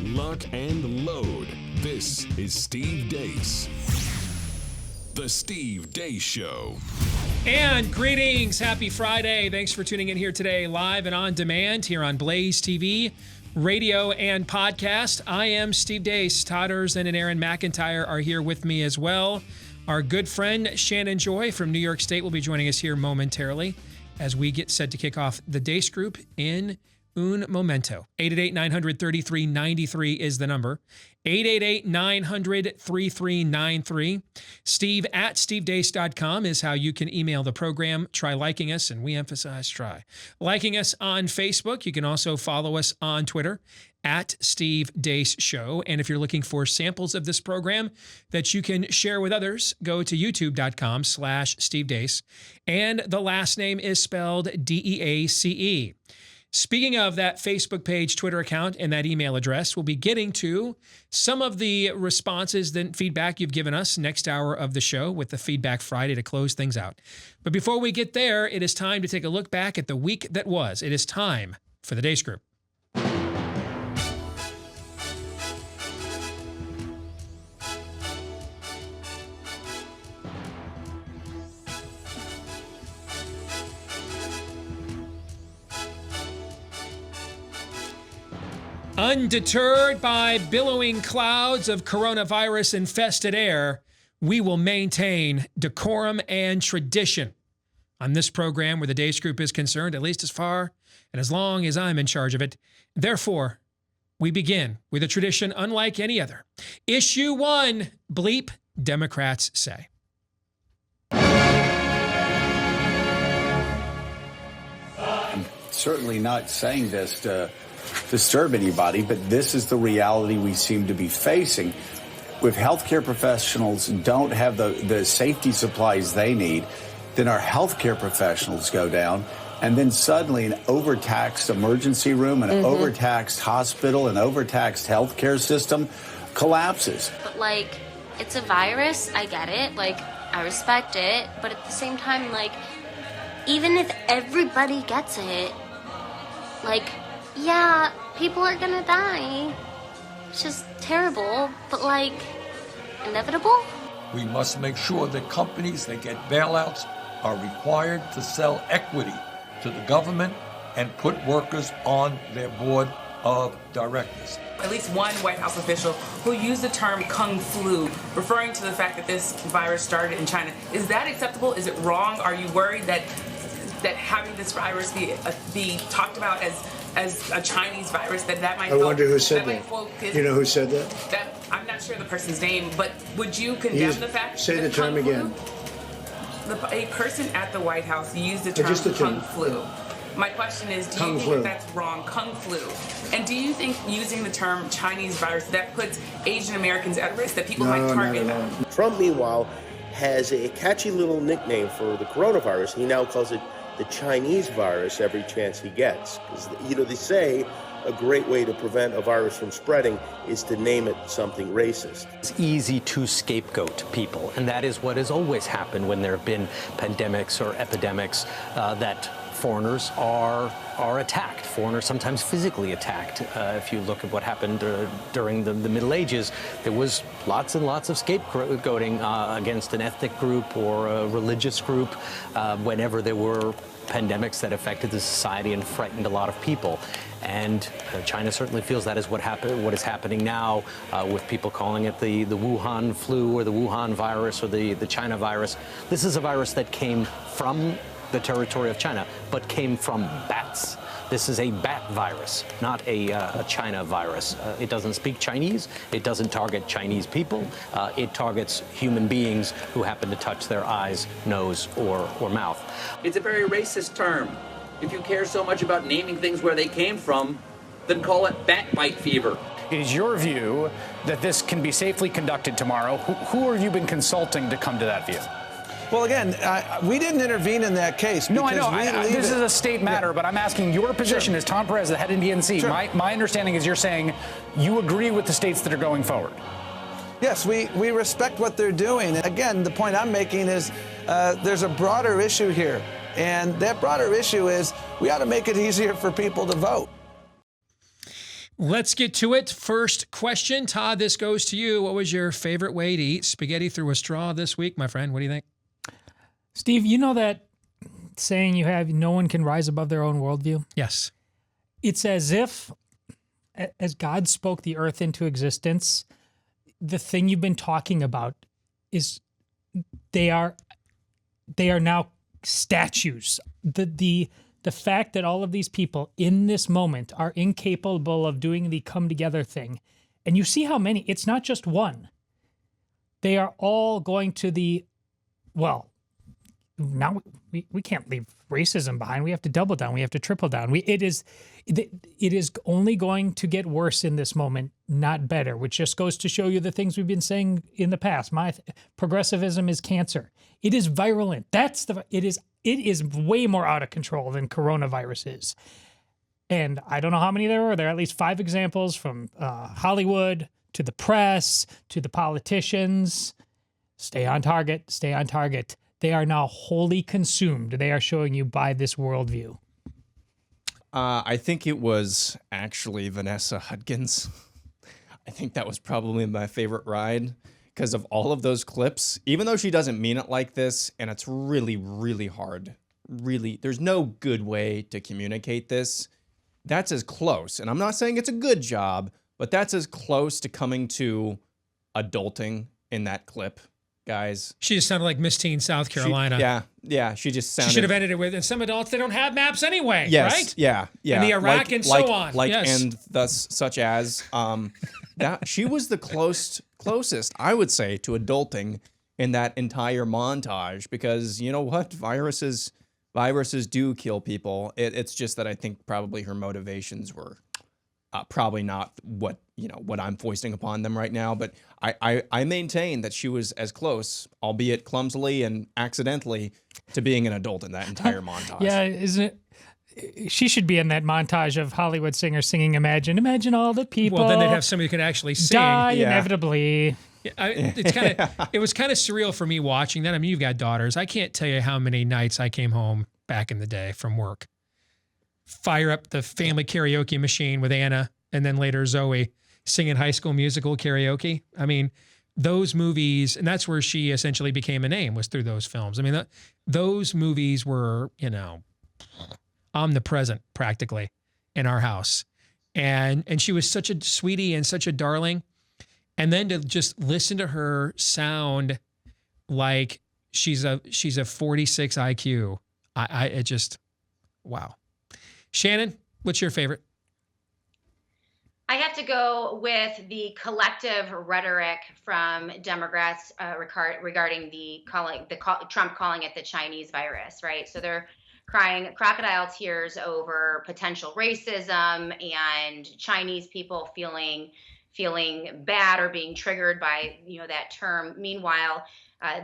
lock, and load. This is Steve Deace. The Steve Deace Show. And greetings. Happy Friday. Thanks for tuning in here today, live and on demand here on BlazeTV, radio and podcast. I am Steve Deace. Todd Erzin and Aaron McIntyre are here with me as well. Our good friend Shannon Joy from New York State will be joining us here momentarily as we get set to kick off the Deace Group in un momento. 888-900-3393 is the number. 888-900-3393. Steve at stevedeace.com is how you can email the program. Try liking us, and we emphasize try. Liking us on Facebook. You can also follow us on Twitter at Steve Deace Show. And if you're looking for samples of this program that you can share with others, go to youtube.com/Steve Deace. And the last name is spelled D-E-A-C-E. Speaking of that Facebook page, Twitter account, and that email address, we'll be getting to some of the responses and feedback you've given us next hour of the show with the Feedback Friday to close things out. But before we get there, it is time to take a look back at the week that was. It is time for the Deace Group. Undeterred by billowing clouds of coronavirus-infested air, we will maintain decorum and tradition on this program where the Deace Group is concerned, at least as far and as long as I'm in charge of it. Therefore, we begin with a tradition unlike any other. Issue 1, bleep, Democrats say. I'm certainly not saying this to disturb anybody, but this is the reality we seem to be facing. If healthcare professionals don't have the safety supplies they need, then our healthcare professionals go down, and then suddenly an overtaxed emergency room, an overtaxed hospital, an overtaxed healthcare system collapses. But it's a virus, I get it, I respect it, but at the same time, even if everybody gets it, yeah, people are gonna die. It's just terrible, but inevitable? We must make sure that companies that get bailouts are required to sell equity to the government and put workers on their board of directors. At least one White House official who used the term Kung Flu, referring to the fact that this virus started in China. Is that acceptable? Is it wrong? Are you worried that having this virus be talked about as a Chinese virus, that might... I wonder who said that. You know who said that? I'm not sure the person's name, but would you condemn the fact... Say the term again. A person at the White House used the term Kung Flu. My question is, do you think that's wrong? Kung Flu. And do you think using the term Chinese virus, that puts Asian Americans at risk, that people might target them? Trump, meanwhile, has a catchy little nickname for the coronavirus. He now calls it the Chinese virus every chance he gets. Because, they say a great way to prevent a virus from spreading is to name it something racist. It's easy to scapegoat people, and that is what has always happened when there have been pandemics or epidemics, that foreigners are attacked. Foreigners sometimes physically attacked. If you look at what happened during the Middle Ages, there was lots and lots of scapegoating against an ethnic group or a religious group whenever there were pandemics that affected the society and frightened a lot of people. And China certainly feels that is what is happening now with people calling it the Wuhan flu or the Wuhan virus or the China virus. This is a virus that came from the territory of China, but came from bats. This is a bat virus, not a China virus. It doesn't speak Chinese. It doesn't target Chinese people. It targets human beings who happen to touch their eyes, nose, or mouth. It's a very racist term. If you care so much about naming things where they came from, then call it bat bite fever. It is your view that this can be safely conducted tomorrow. Who have you been consulting to come to that view? Well, again, we didn't intervene in that case. No, I know. This is a state matter, but I'm asking your position as Tom Perez, the head of DNC. Sure. My understanding is you're saying you agree with the states that are going forward. Yes, we respect what they're doing. Again, the point I'm making is there's a broader issue here. And that broader issue is we ought to make it easier for people to vote. Let's get to it. First question, Todd, this goes to you. What was your favorite way to eat spaghetti through a straw this week, my friend? What do you think? Steve, you know that saying you have, no one can rise above their own worldview? Yes. It's as if, as God spoke the earth into existence, the thing you've been talking about is they are now statues. The fact that all of these people in this moment are incapable of doing the come together thing. And you see how many, it's not just one. They are all going to now we can't leave racism behind. We have to double down. We have to triple down. It is only going to get worse in this moment, not better, which just goes to show you the things we've been saying in the past. Progressivism is cancer. It is virulent. It is way more out of control than coronavirus is. And I don't know how many there were. There are at least 5 examples from Hollywood to the press to the politicians. Stay on target. Stay on target. They are now wholly consumed. They are showing you by this worldview. I think it was actually Vanessa Hudgens. I think that was probably my favorite ride because of all of those clips, even though she doesn't mean it like this, and it's really, really hard. Really, there's no good way to communicate this. That's as close, and I'm not saying it's a good job, but that's as close to coming to adulting in that clip. Guys, she just sounded like Miss Teen South Carolina. She just sounded. She should have ended it with, and some adults, they don't have maps anyway, yes, right? Yeah. And the Iraq and so on. Yes. And thus, such as, that she was the closest, I would say, to adulting in that entire montage, because you know what? Viruses do kill people. It's just that I think probably her motivations were probably not what I'm foisting upon them right now, but I maintain that she was as close, albeit clumsily and accidentally, to being an adult in that entire montage. Yeah, isn't it? She should be in that montage of Hollywood singers singing Imagine all the people. Well, then they'd have somebody who can actually sing. Die inevitably. It was kind of surreal for me watching that. I mean, you've got daughters. I can't tell you how many nights I came home back in the day from work, fire up the family karaoke machine with Anna and then later Zoe singing High School Musical karaoke. I mean, those movies, and that's where she essentially became a name, was through those films. I mean, those movies were, omnipresent practically in our house. And she was such a sweetie and such a darling. And then to just listen to her sound like she's a 46 IQ. It just, wow. Shannon, what's your favorite? I have to go with the collective rhetoric from Democrats regarding Trump calling it the Chinese virus, right? So they're crying crocodile tears over potential racism and Chinese people feeling bad or being triggered by that term. Meanwhile,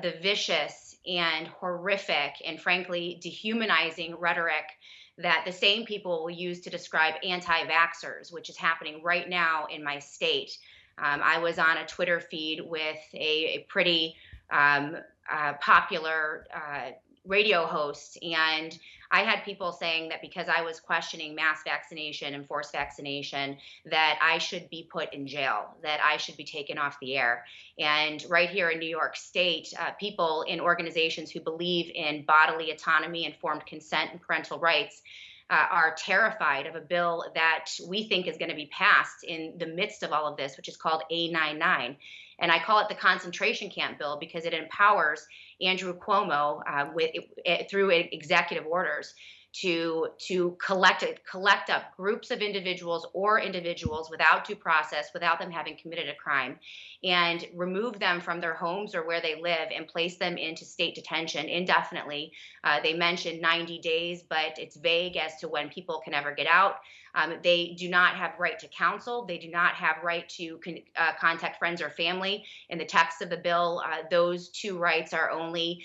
the vicious and horrific and frankly dehumanizing rhetoric that the same people will use to describe anti-vaxxers, which is happening right now in my state. I was on a Twitter feed with a pretty popular radio host, and I had people saying that because I was questioning mass vaccination and forced vaccination, that I should be put in jail, that I should be taken off the air. And right here in New York State, people in organizations who believe in bodily autonomy, informed consent, and parental rights are terrified of a bill that we think is going to be passed in the midst of all of this, which is called A99. And I call it the concentration camp bill because it empowers Andrew Cuomo through executive orders to collect up groups of individuals or individuals without due process, without them having committed a crime, and remove them from their homes or where they live and place them into state detention indefinitely. They mentioned 90 days, but it's vague as to when people can ever get out. They do not have right to counsel. They do not have right to contact friends or family. In the text of the bill, those two rights are only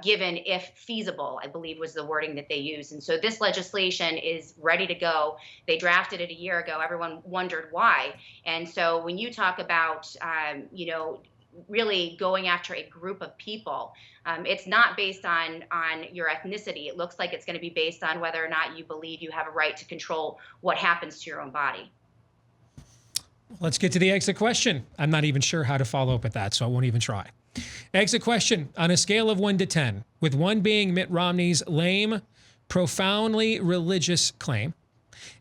given if feasible, I believe was the wording that they used. And so this legislation is ready to go. They drafted it a year ago. Everyone wondered why. And so when you talk about, really going after a group of people, it's not based on your ethnicity. It looks like it's going to be based on whether or not you believe you have a right to control what happens to your own body. Let's get to the exit question. I'm not even sure how to follow up with that, so I won't even try. Exit question, on a scale of 1 to 10, with 1 being Mitt Romney's lame, profoundly religious claim,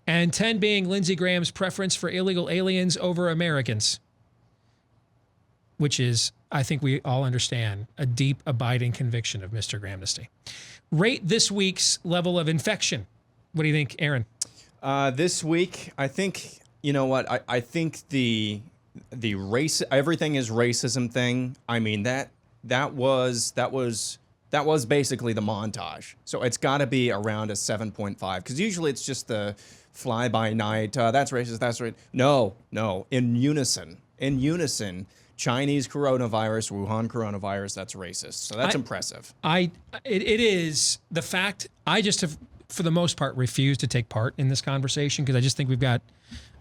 and 10 being Lindsey Graham's preference for illegal aliens over Americans, which is, I think we all understand, a deep, abiding conviction of Mr. Grahamnesty. Rate this week's level of infection. What do you think, Aaron? This week, I think, you know what? I think the race, everything is racism thing. I mean, that was basically the montage. So it's got to be around a 7.5, because usually it's just the fly by night. That's racist. That's right. No. In unison. Chinese coronavirus, Wuhan coronavirus, that's racist. So that's impressive. It is the fact. I just have, for the most part, refused to take part in this conversation because I just think we've got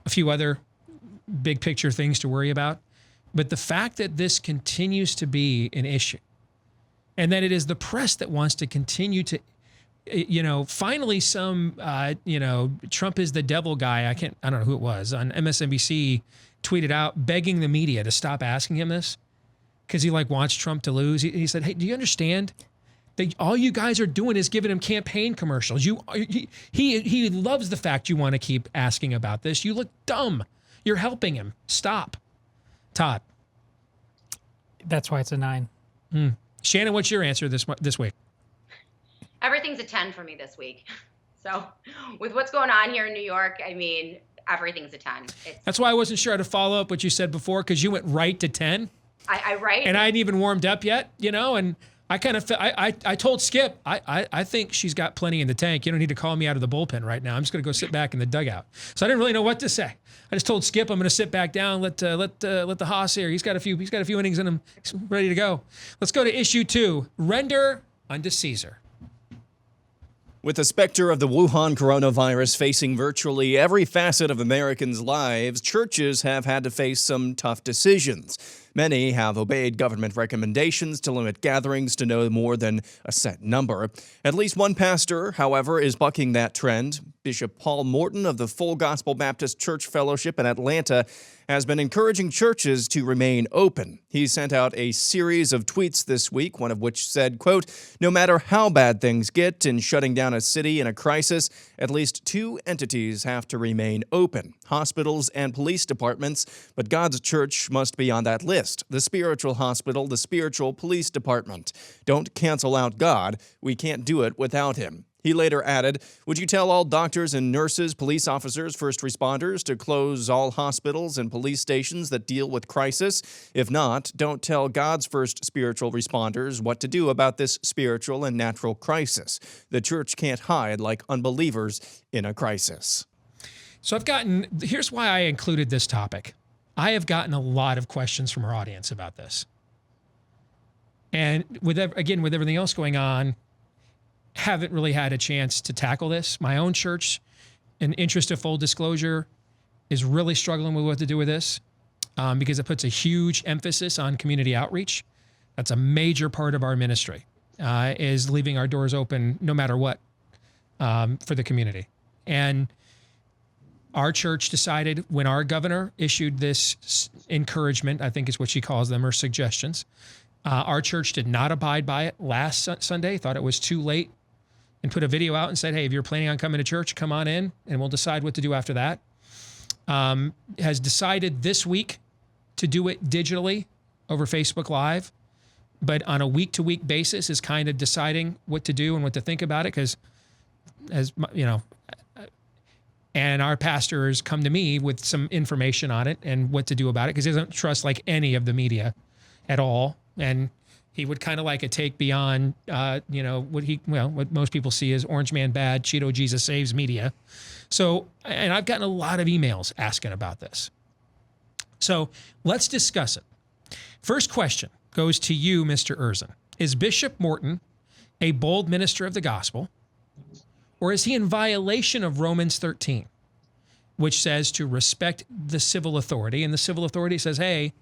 a few other big picture things to worry about. But the fact that this continues to be an issue and that it is the press that wants to continue to, finally some, Trump is the devil guy. I don't know who it was on MSNBC tweeted out begging the media to stop asking him this because he wants Trump to lose. He said, hey, do you understand that all you guys are doing is giving him campaign commercials? He loves the fact you want to keep asking about this. You look dumb. You're helping him. Stop. Todd. That's why it's a 9. Shannon, what's your answer this week? Everything's a 10 for me this week. So with what's going on here in New York, I mean, everything's a 10. That's why I wasn't sure how to follow up what you said before, because you went right to 10. I right. And I hadn't even warmed up yet, and I kind of, I told Skip, I think she's got plenty in the tank. You don't need to call me out of the bullpen right now. I'm just going to go sit back in the dugout. So I didn't really know what to say. I just told Skip I'm going to sit back down, let the Haas here. He's got a few innings in him. He's ready to go. Let's go to issue 2. Render unto Caesar. With the specter of the Wuhan coronavirus facing virtually every facet of Americans' lives, churches have had to face some tough decisions. Many have obeyed government recommendations to limit gatherings to no more than a set number. At least one pastor, however, is bucking that trend. Bishop Paul Morton of the Full Gospel Baptist Church Fellowship in Atlanta has been encouraging churches to remain open. He sent out a series of tweets this week, one of which said, quote, no matter how bad things get in shutting down a city in a crisis, at least 2 entities have to remain open, hospitals and police departments, but God's church must be on that list. The spiritual hospital, the spiritual police department. Don't cancel out God. We can't do it without him. He later added, would you tell all doctors and nurses, police officers, first responders to close all hospitals and police stations that deal with crisis? If not, don't tell God's first spiritual responders what to do about this spiritual and natural crisis. The church can't hide like unbelievers in a crisis. So here's why I included this topic. I have gotten a lot of questions from our audience about this. And with everything else going on, haven't really had a chance to tackle this. My own church, in interest of full disclosure, is really struggling with what to do with this because it puts a huge emphasis on community outreach. That's a major part of our ministry, is leaving our doors open no matter what for the community. And our church decided when our governor issued this encouragement, I think is what she calls them, or suggestions, our church did not abide by it last Sunday, thought it was too late, and put a video out and said, hey, if you're planning on coming to church, come on in, and we'll decide what to do after that. Has decided this week to do it digitally over Facebook Live, but on a week-to-week basis is kind of deciding what to do and what to think about it, because, as you know, and our pastor has come to me with some information on it and what to do about it, because he doesn't trust any of the media at all. And he would kind of like a take beyond, what most people see as Orange Man Bad, Cheeto Jesus Saves media. So, and I've gotten a lot of emails asking about this. So let's discuss it. First question goes to you, Mr. Erzin. Is Bishop Morton a bold minister of the gospel, or is he in violation of Romans 13, which says to respect the civil authority? And the civil authority says, hey,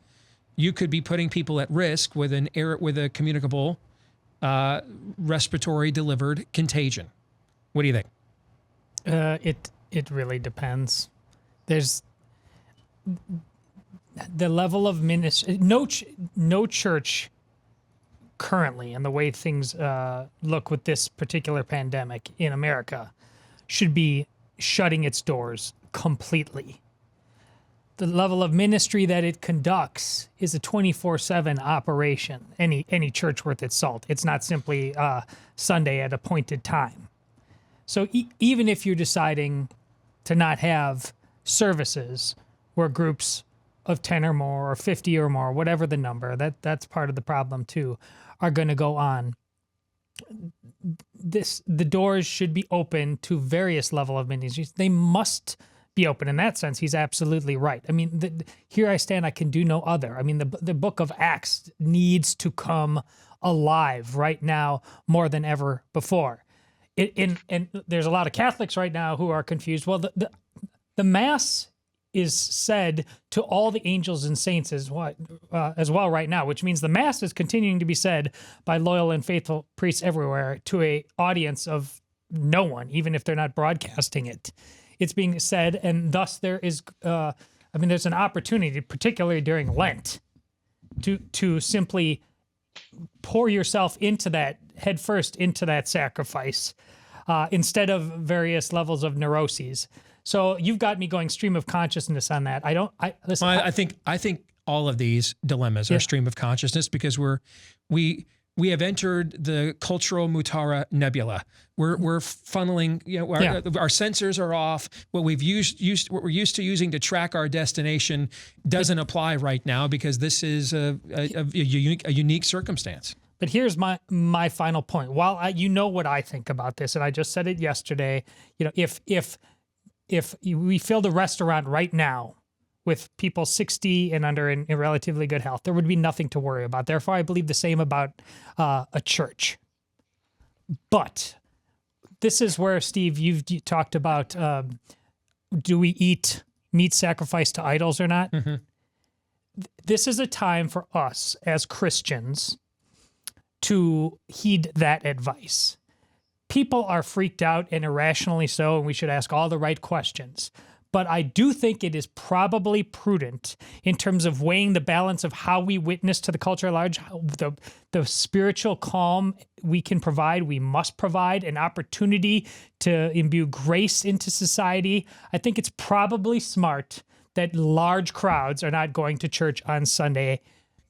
you could be putting people at risk with a communicable, respiratory delivered contagion. What do you think? It really depends. the level of ministry, no church currently, and the way things look with this particular pandemic in America, should be shutting its doors completely. The level of ministry that it conducts is a 24/7 operation. Any church worth its salt. It's not simply Sunday at appointed time. So even if you're deciding to not have services where groups of 10 or more or 50 or more, whatever the number, that's part of the problem too, are going to go on. The doors should be open to various level of ministries. They must be open. In that sense, he's absolutely right. I mean, here I stand, I can do no other. I mean, the book of Acts needs to come alive right now more than ever before. And there's a lot of Catholics right now who are confused. Well, the Mass is said to all the angels and saints as well right now, which means the Mass is continuing to be said by loyal and faithful priests everywhere to a audience of no one, even if they're not broadcasting it. It's being said, and thus there is, there's an opportunity, particularly during Lent, to simply pour yourself into that, head first into that sacrifice, instead of various levels of neuroses. So you've got me going stream of consciousness on that. Listen. Well, I think all of these dilemmas are stream of consciousness because we have entered the cultural Mutara nebula. We're funneling, our sensors are off. What we're used to using to track our destination doesn't apply right now because this is a unique circumstance. But here's my final point. While you know what I think about this, and I just said it yesterday, if we filled a restaurant right now with people 60 and under in relatively good health, there would be nothing to worry about. Therefore, I believe the same about a church. But this is where, Steve, you talked about, do we eat meat sacrificed to idols or not? Mm-hmm. This is a time for us as Christians to heed that advice. People are freaked out, and irrationally so, and we should ask all the right questions. But I do think it is probably prudent in terms of weighing the balance of how we witness to the culture at large, the spiritual calm we can provide, we must provide, an opportunity to imbue grace into society. I think it's probably smart that large crowds are not going to church on Sunday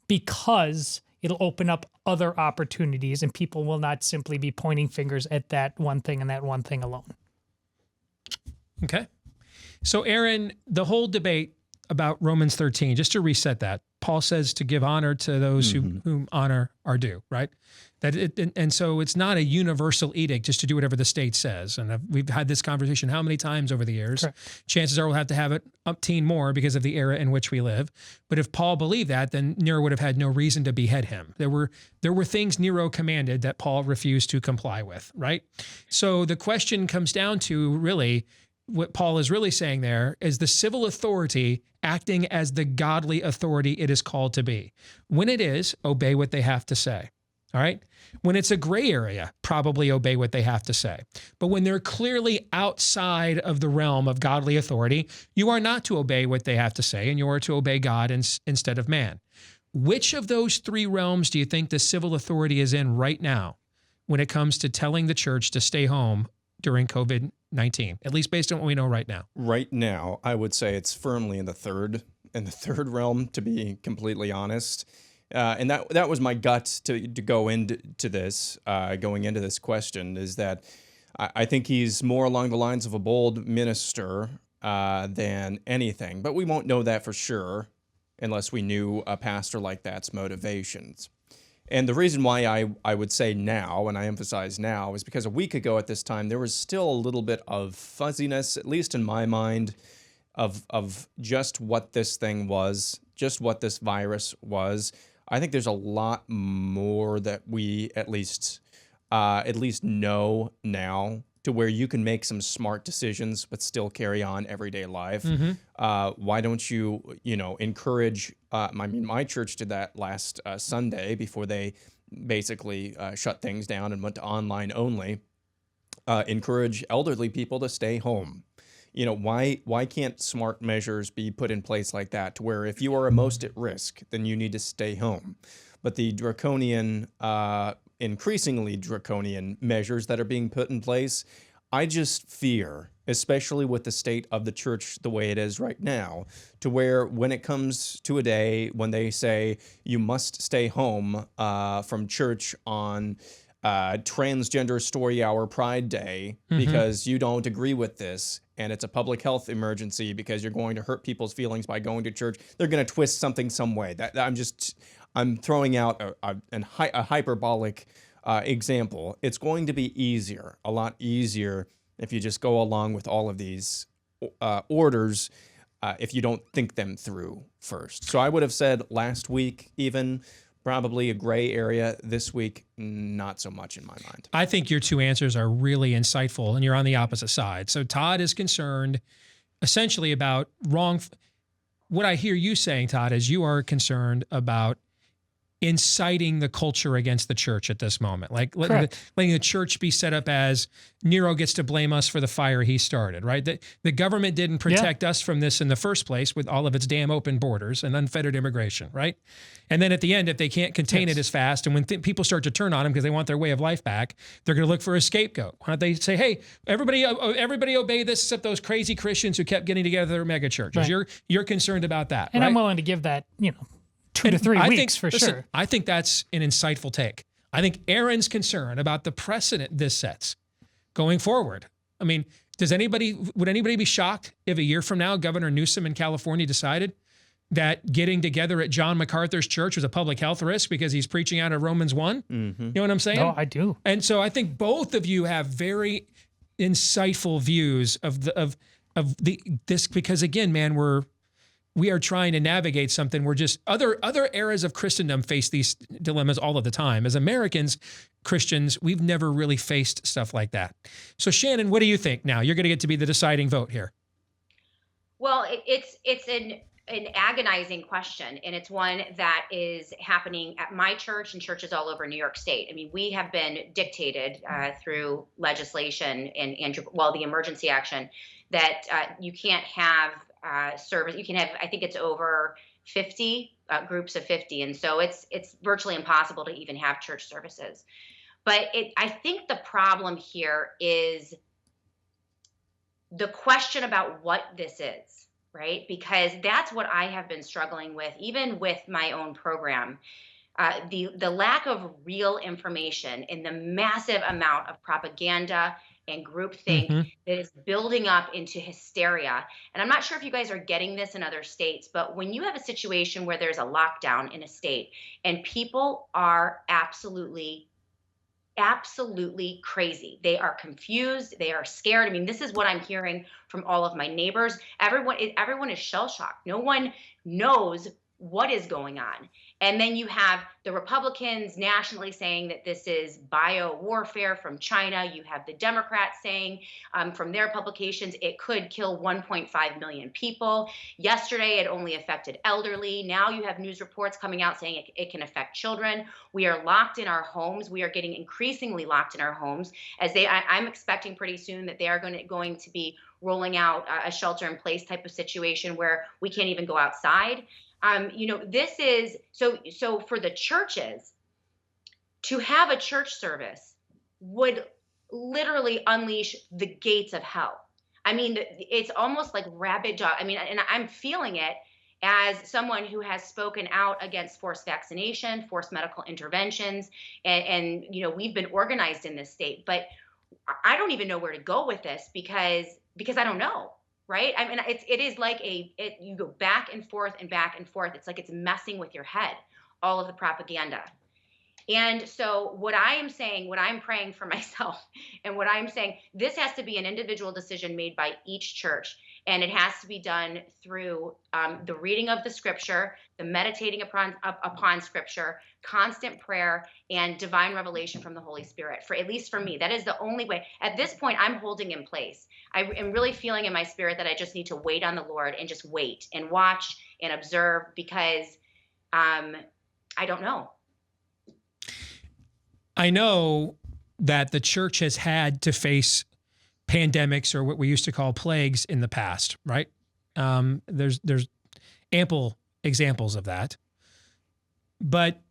because it'll open up other opportunities and people will not simply be pointing fingers at that one thing and that one thing alone. Okay. So, Aaron, the whole debate about Romans 13, just to reset that, Paul says to give honor to those whom honor are due, right? And so it's not a universal edict just to do whatever the state says. And we've had this conversation how many times over the years? Correct. Chances are we'll have to have it umpteen more because of the era in which we live. But if Paul believed that, then Nero would have had no reason to behead him. There were things Nero commanded that Paul refused to comply with, right? So the question comes down to really what Paul is really saying there is the civil authority acting as the godly authority it is called to be. When it is, obey what they have to say. All right. When it's a gray area, probably obey what they have to say. But when they're clearly outside of the realm of godly authority, you are not to obey what they have to say, and you are to obey God instead of man. Which of those three realms do you think the civil authority is in right now when it comes to telling the church to stay home during COVID-19, at least based on what we know right now? Right now, I would say it's firmly in the third realm, to be completely honest. And that was my gut to go into this, going into this question, is that I think he's more along the lines of a bold minister than anything. But we won't know that for sure unless we knew a pastor like that's motivations. And the reason why I would say now, and I emphasize now, is because a week ago at this time, there was still a little bit of fuzziness, at least in my mind, of just what this thing was, just what this virus was. I think there's a lot more that we at least know now, to where you can make some smart decisions but still carry on everyday life. Mm-hmm. Why don't you encourage? My church did that last Sunday before they basically shut things down and went to online only. Encourage elderly people to stay home. why can't smart measures be put in place like that, to where if you are most at risk, then you need to stay home? But the draconian, increasingly draconian measures that are being put in place, I just fear, especially with the state of the church the way it is right now, to where when it comes to a day when they say you must stay home from church on Transgender Story Hour Pride Day because you don't agree with this, and it's a public health emergency because you're going to hurt people's feelings by going to church, they're going to twist something some way. I'm throwing out a hyperbolic example. It's going to be easier, a lot easier, if you just go along with all of these orders if you don't think them through first. So I would have said last week even probably a gray area. This week, not so much in my mind. I think your two answers are really insightful, and you're on the opposite side. So Todd is concerned essentially about what I hear you saying, Todd, is you are concerned about inciting the culture against the church at this moment, like letting the church be set up as Nero gets to blame us for the fire he started, right? The government didn't protect us from this in the first place with all of its damn open borders and unfettered immigration, right? And then at the end, if they can't contain it as fast, and when people start to turn on them because they want their way of life back, they're going to look for a scapegoat. Why don't they say, hey, everybody obey this except those crazy Christians who kept getting together at mega churches. Right. You're concerned about that, and right? I'm willing to give that, 2 to 3 weeks for sure. I think that's an insightful take. I think Aaron's concerned about the precedent this sets going forward. I mean, would anybody be shocked if a year from now Governor Newsom in California decided that getting together at John MacArthur's church was a public health risk because he's preaching out of Romans 1? You know what I'm saying? Oh, I do. And so I think both of you have very insightful views of this, because again, man, we are trying to navigate something. We're just other eras of Christendom face these dilemmas all of the time. As Americans, Christians, we've never really faced stuff like that. So Shannon, what do you think now? You're going to get to be the deciding vote here. Well, it's an agonizing question, and it's one that is happening at my church and churches all over New York State. I mean, we have been dictated through legislation and the emergency action that you can't have service. You can have, I think it's over 50 groups of 50. And so it's virtually impossible to even have church services. But I think the problem here is the question about what this is, right? Because that's what I have been struggling with, even with my own program. The lack of real information and the massive amount of propaganda and groupthink that is building up into hysteria. And I'm not sure if you guys are getting this in other states, but when you have a situation where there's a lockdown in a state and people are absolutely crazy. They are confused. They are scared. I mean, this is what I'm hearing from all of my neighbors. Everyone is shell-shocked. No one knows what is going on. And then you have the Republicans nationally saying that this is bio warfare from China. You have the Democrats saying from their publications it could kill 1.5 million people. Yesterday, it only affected elderly. Now you have news reports coming out saying it can affect children. We are locked in our homes. We are getting increasingly locked in our homes as I'm expecting pretty soon that they are going to be rolling out a shelter-in-place type of situation where we can't even go outside. This is so for the churches to have a church service would literally unleash the gates of hell. I mean, it's almost like rabid dog. I mean, and I'm feeling it as someone who has spoken out against forced vaccination, forced medical interventions, and we've been organized in this state, but I don't even know where to go with this because I don't know. Right. I mean, it is like you go back and forth and back and forth. It's like it's messing with your head, all of the propaganda. And so what I am saying, what I'm praying for myself and what I'm saying, this has to be an individual decision made by each church. And it has to be done through the reading of the scripture, the meditating upon scripture, constant prayer, and divine revelation from the Holy Spirit. At least for me, that is the only way. At this point, I'm holding in place. I am really feeling in my spirit that I just need to wait on the Lord and just wait and watch and observe because I don't know. I know that the church has had to face pandemics or what we used to call plagues in the past, right? There's ample examples of that. But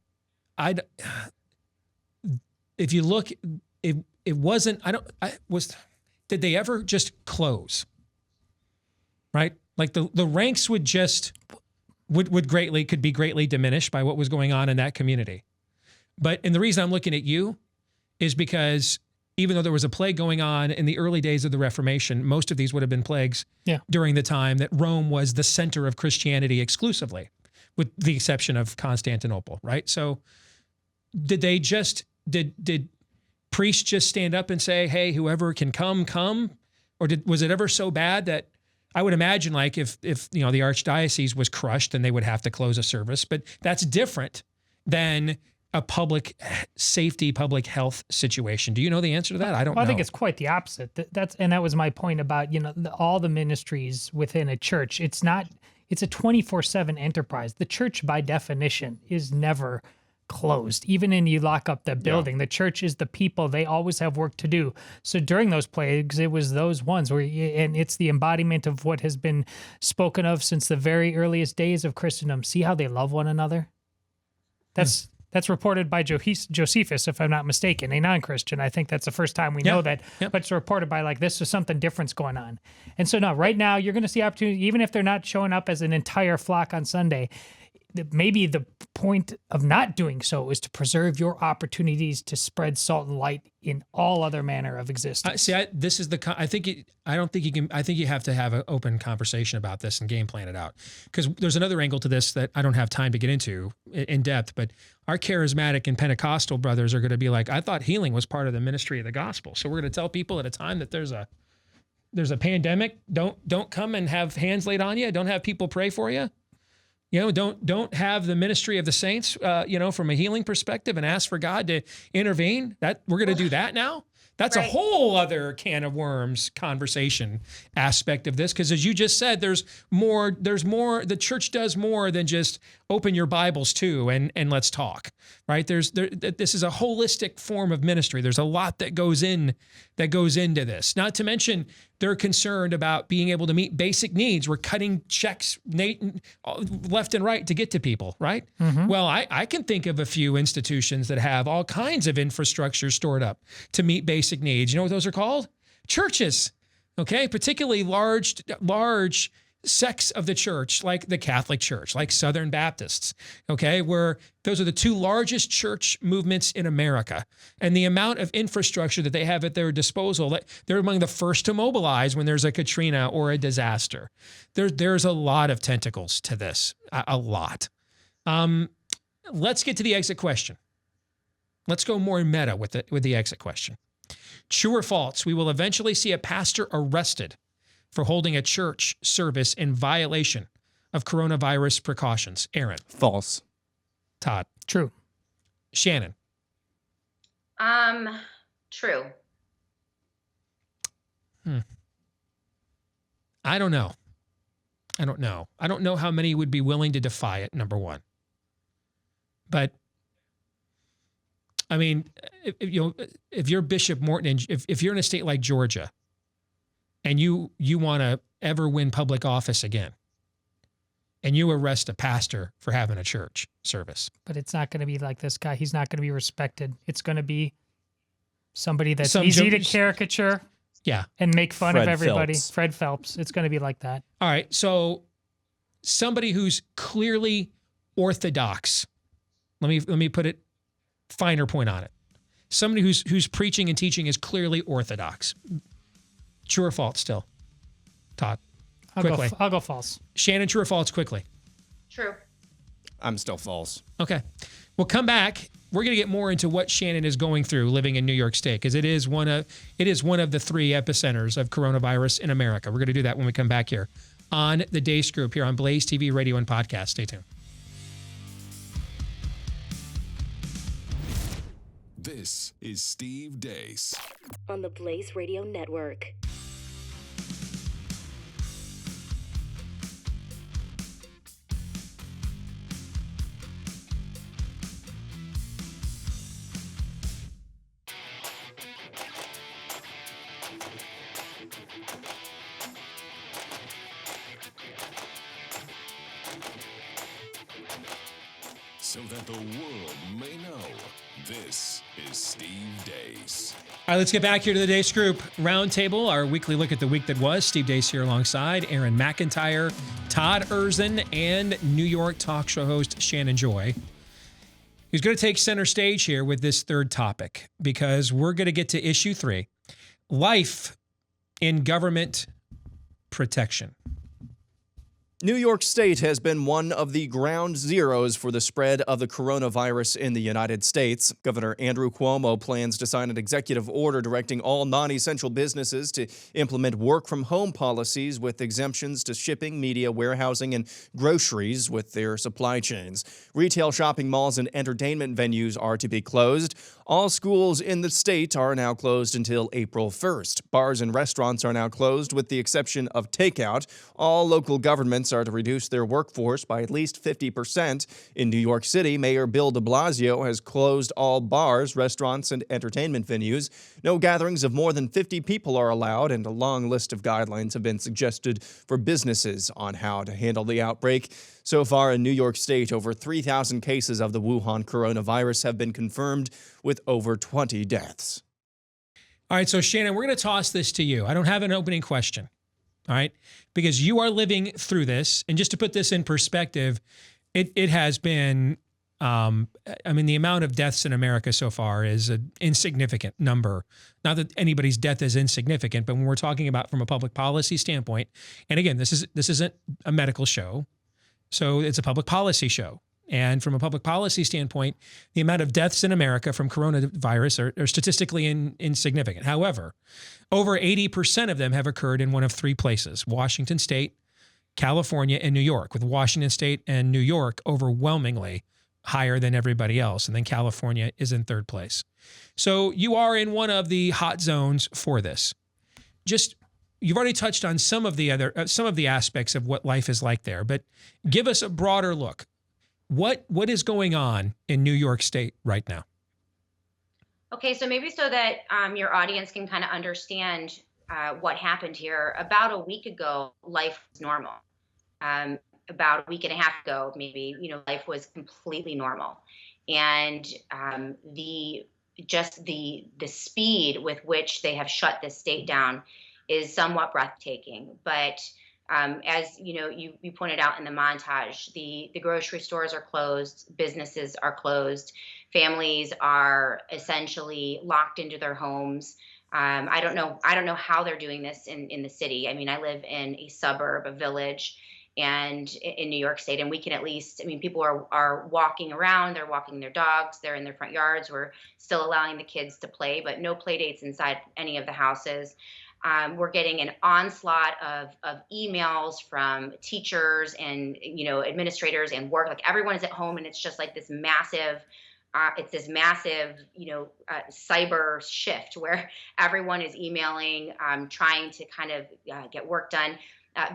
if you look, it wasn't, did they ever just close? Right? Like the ranks would be greatly diminished by what was going on in that community. And the reason I'm looking at you is because even though there was a plague going on in the early days of the Reformation, most of these would have been plagues during the time that Rome was the center of Christianity exclusively, with the exception of Constantinople, right? So did priests just stand up and say, hey, whoever can come? Or was it ever so bad that I would imagine like if the archdiocese was crushed, then they would have to close a service, but that's different than a public safety, public health situation. Do you know the answer to that? I don't know. I think it's quite the opposite. That was my point about, all the ministries within a church. It's a 24/7 enterprise. The church by definition is never closed. Even when you lock up the building, the church is the people. They always have work to do. So during those plagues, it was those ones and it's the embodiment of what has been spoken of since the very earliest days of Christendom. See how they love one another? That's reported by Josephus, if I'm not mistaken, a non-Christian. I think that's the first time we know that. Yep. But it's reported by like this is something different's going on. And so no, right now you're going to see opportunity, even if they're not showing up as an entire flock on Sunday. Maybe the point of not doing so is to preserve your opportunities to spread salt and light in all other manner of existence. I think you have to have an open conversation about this and game plan it out. Because there's another angle to this that I don't have time to get into in depth, but our charismatic and Pentecostal brothers are going to be like, I thought healing was part of the ministry of the gospel. So we're going to tell people at a time that there's a pandemic, don't come and have hands laid on you. Don't have people pray for you. Don't have the ministry of the saints, from a healing perspective and ask for God to intervene. That we're going to do that now. That's right. A whole other can of worms conversation aspect of this. Because as you just said, there's more, the church does more than just open your Bibles too and let's talk, right? This is a holistic form of ministry. There's a lot that goes into this. Not to mention, they're concerned about being able to meet basic needs. We're cutting checks left and right to get to people, right? Mm-hmm. Well, I can think of a few institutions that have all kinds of infrastructure stored up to meet basic needs. You know what those are called? Churches, okay? Particularly large sects of the church, like the Catholic Church, like Southern Baptists, okay, where those are the two largest church movements in America. And the amount of infrastructure that they have at their disposal, they're among the first to mobilize when there's a Katrina or a disaster. There's a lot of tentacles to this, a lot. Let's get to the exit question. Let's go more meta with the exit question. True or false, we will eventually see a pastor arrested for holding a church service in violation of coronavirus precautions. Aaron. False. Todd. True. Shannon. True. I don't know. I don't know how many would be willing to defy it, number one. But I mean, if you're Bishop Morton, and if you're in a state like Georgia, and you want to ever win public office again, and you arrest a pastor for having a church service. But it's not going to be like this guy. He's not going to be respected. It's going to be somebody that's easy to caricature and make fun of everybody. Phelps. Fred Phelps. It's going to be like that. All right, so somebody who's clearly orthodox. Let me put it finer point on it. Somebody who's preaching and teaching is clearly orthodox. True or false still? Todd, quickly. I'll go false. Shannon, true or false quickly? True. I'm still false. Okay. We'll come back. We're going to get more into what Shannon is going through living in New York State, because it is one of the three epicenters of coronavirus in America. We're going to do that when we come back here on the Deace Group here on Blaze TV, radio, and podcast. Stay tuned. This is Steve Deace on the Blaze Radio Network. so that the world may know. This is Steve Deace. All right, let's get back here to the Deace Group Roundtable, our weekly look at the week that was. Steve Deace here alongside Aaron McIntyre, Todd Erzin, and New York talk show host Shannon Joy. He's going to take center stage here with this third topic because we're going to get to issue 3, life in government protection. New York State has been one of the ground zeros for the spread of the coronavirus in the United States. Governor Andrew Cuomo plans to sign an executive order directing all non-essential businesses to implement work-from-home policies with exemptions to shipping, media, warehousing, and groceries with their supply chains. Retail shopping malls and entertainment venues are to be closed. All schools in the state are now closed until April 1st. Bars and restaurants are now closed with the exception of takeout. All local governments are to reduce their workforce by at least 50%. In New York City, Mayor Bill de Blasio has closed all bars, restaurants, and entertainment venues. No gatherings of more than 50 people are allowed, and a long list of guidelines have been suggested for businesses on how to handle the outbreak. So far in New York State, over 3,000 cases of the Wuhan coronavirus have been confirmed, with over 20 deaths. All right, so Shannon, we're going to toss this to you. I don't have an opening question, all right, because you are living through this. And just to put this in perspective, it has been, the amount of deaths in America so far is an insignificant number. Not that anybody's death is insignificant, but when we're talking about from a public policy standpoint, and again, this isn't a medical show, so it's a public policy show. And from a public policy standpoint, the amount of deaths in America from coronavirus are statistically insignificant. However, over 80% of them have occurred in one of 3 places: Washington State, California, and New York, with Washington State and New York overwhelmingly higher than everybody else. And then California is in 3rd place. So you are in one of the hot zones for this. You've already touched on some of the aspects of what life is like there, but give us a broader look. What is going on in New York State right now? Okay, so maybe so that your audience can kind of understand what happened here. About a week ago, life was normal. About a week and a half ago, maybe, life was completely normal. And the speed with which they have shut this state down is somewhat breathtaking. But as you pointed out in the montage, the grocery stores are closed, businesses are closed, families are essentially locked into their homes. I don't know how they're doing this in the city. I mean, I live in a suburb, a village, and in New York State, and we can at least, people are walking around, they're walking their dogs, they're in their front yards. We're still allowing the kids to play, but no play dates inside any of the houses. We're getting an onslaught of emails from teachers and, administrators and work. Like, everyone is at home, and it's just like this massive, cyber shift where everyone is emailing, trying to kind of get work done.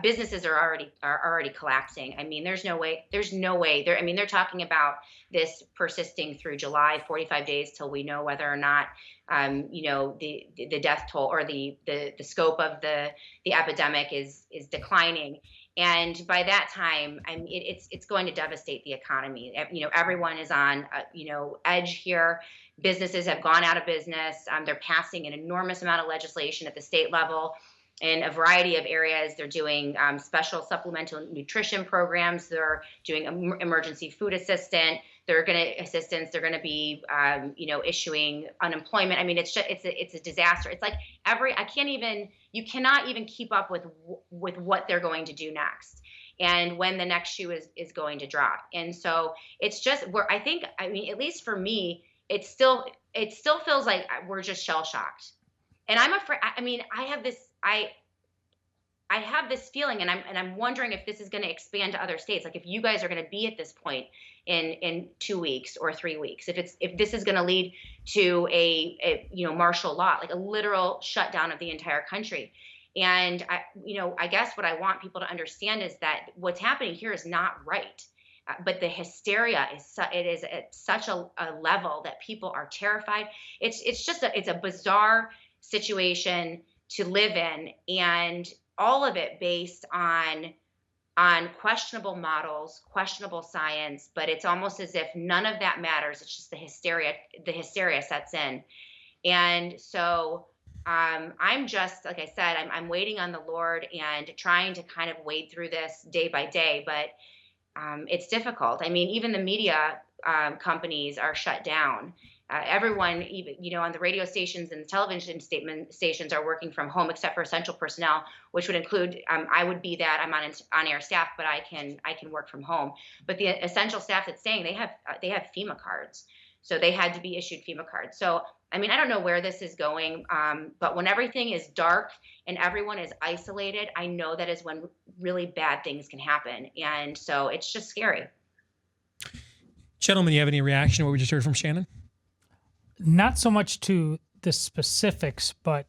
Businesses are already collapsing. There's no way. They're talking about this persisting through July, 45 days till we know whether or not, the death toll or the scope of the epidemic is declining. And by that time, it's going to devastate the economy. Everyone is on, edge here. Businesses have gone out of business. They're passing an enormous amount of legislation at the state level. In a variety of areas, they're doing special supplemental nutrition programs. They're doing emergency food assistance. They're going to be, issuing unemployment. It's a disaster. It's like you cannot even keep up with what they're going to do next, and when the next shoe is going to drop. And so it's just at least for me, it still feels like we're just shell shocked. And I'm afraid. I have this feeling, and I'm wondering if this is going to expand to other states. Like, if you guys are going to be at this point in 2 weeks or 3 weeks, if this is going to lead to a martial law, like a literal shutdown of the entire country. And I guess what I want people to understand is that what's happening here is not right. But the hysteria is at such a level that people are terrified. It's a bizarre situation to live in, and all of it based on on questionable models, questionable science, but it's almost as if none of that matters. It's just the hysteria sets in. And so I'm just, like I said, I'm waiting on the Lord and trying to kind of wade through this day by day, but it's difficult. I mean, even the media companies are shut down. Everyone, even, on the radio stations and the television stations are working from home, except for essential personnel, which would include, I would be that. I'm on air staff, but I can work from home. But the essential staff that's staying, they have FEMA cards. So they had to be issued FEMA cards. So, I mean, I don't know where this is going, but when everything is dark and everyone is isolated, I know that is when really bad things can happen. And so it's just scary. Gentlemen, you have any reaction to what we just heard from Shannon? Not so much to the specifics, but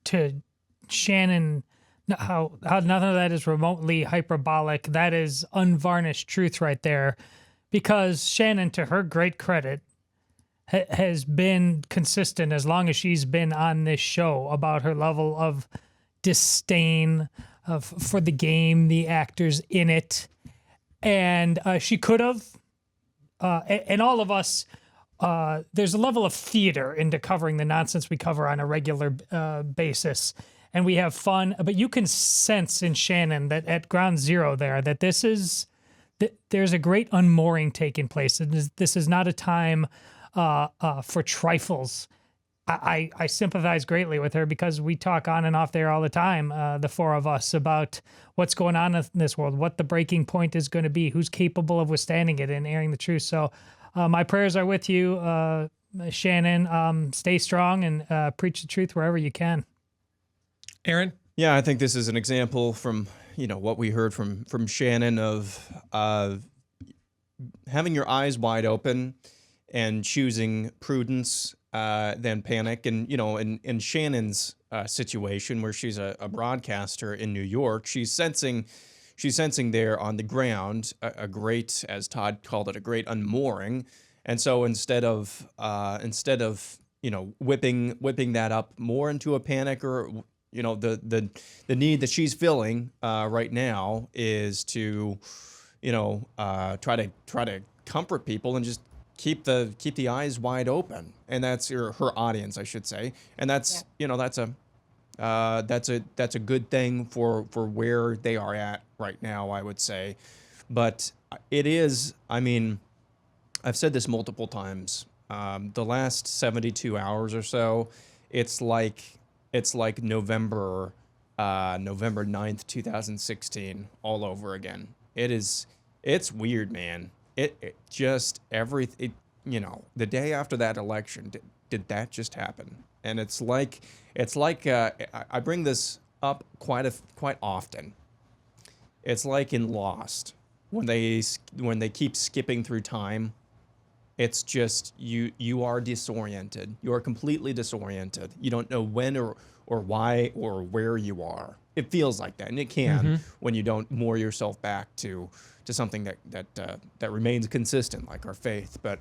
to Shannon, how none of that is remotely hyperbolic. That is unvarnished truth right there. Because Shannon, to her great credit, has been consistent as long as she's been on this show about her level of disdain for the game, the actors in it. And she could have, and all of us, there's a level of theater into covering the nonsense we cover on a regular basis. And we have fun. But you can sense in Shannon that at ground zero there, that this is... there's a great unmooring taking place. This is not a time for trifles. I sympathize greatly with her because we talk on and off there all the time, the four of us, about what's going on in this world, what the breaking point is going to be, who's capable of withstanding it and airing the truth. So my prayers are with you, Shannon. Stay strong and preach the truth wherever you can. Aaron? Yeah, I think this is an example from what we heard from Shannon of having your eyes wide open and choosing prudence than panic. And in Shannon's situation, where she's a broadcaster in New York, she's sensing there on the ground a great, as Todd called it, a great unmooring. And so instead of whipping that up more into a panic, or the need that she's feeling right now is to try to comfort people and just keep the eyes wide open, and that's her audience, I should say, and that's that's a good thing for where they are at right now, I would say. But it is, I mean, I've said this multiple times, the last 72 hours or so, it's like November 9th, 2016 all over again. It's weird, man. It just everything, the day after that election, did that just happen? And it's like I bring this up quite often. It's like in Lost when they keep skipping through time. It's just you are disoriented. You are completely disoriented. You don't know when or why or where you are. It feels like that, and it can when you don't moor yourself back to something that remains consistent, like our faith. But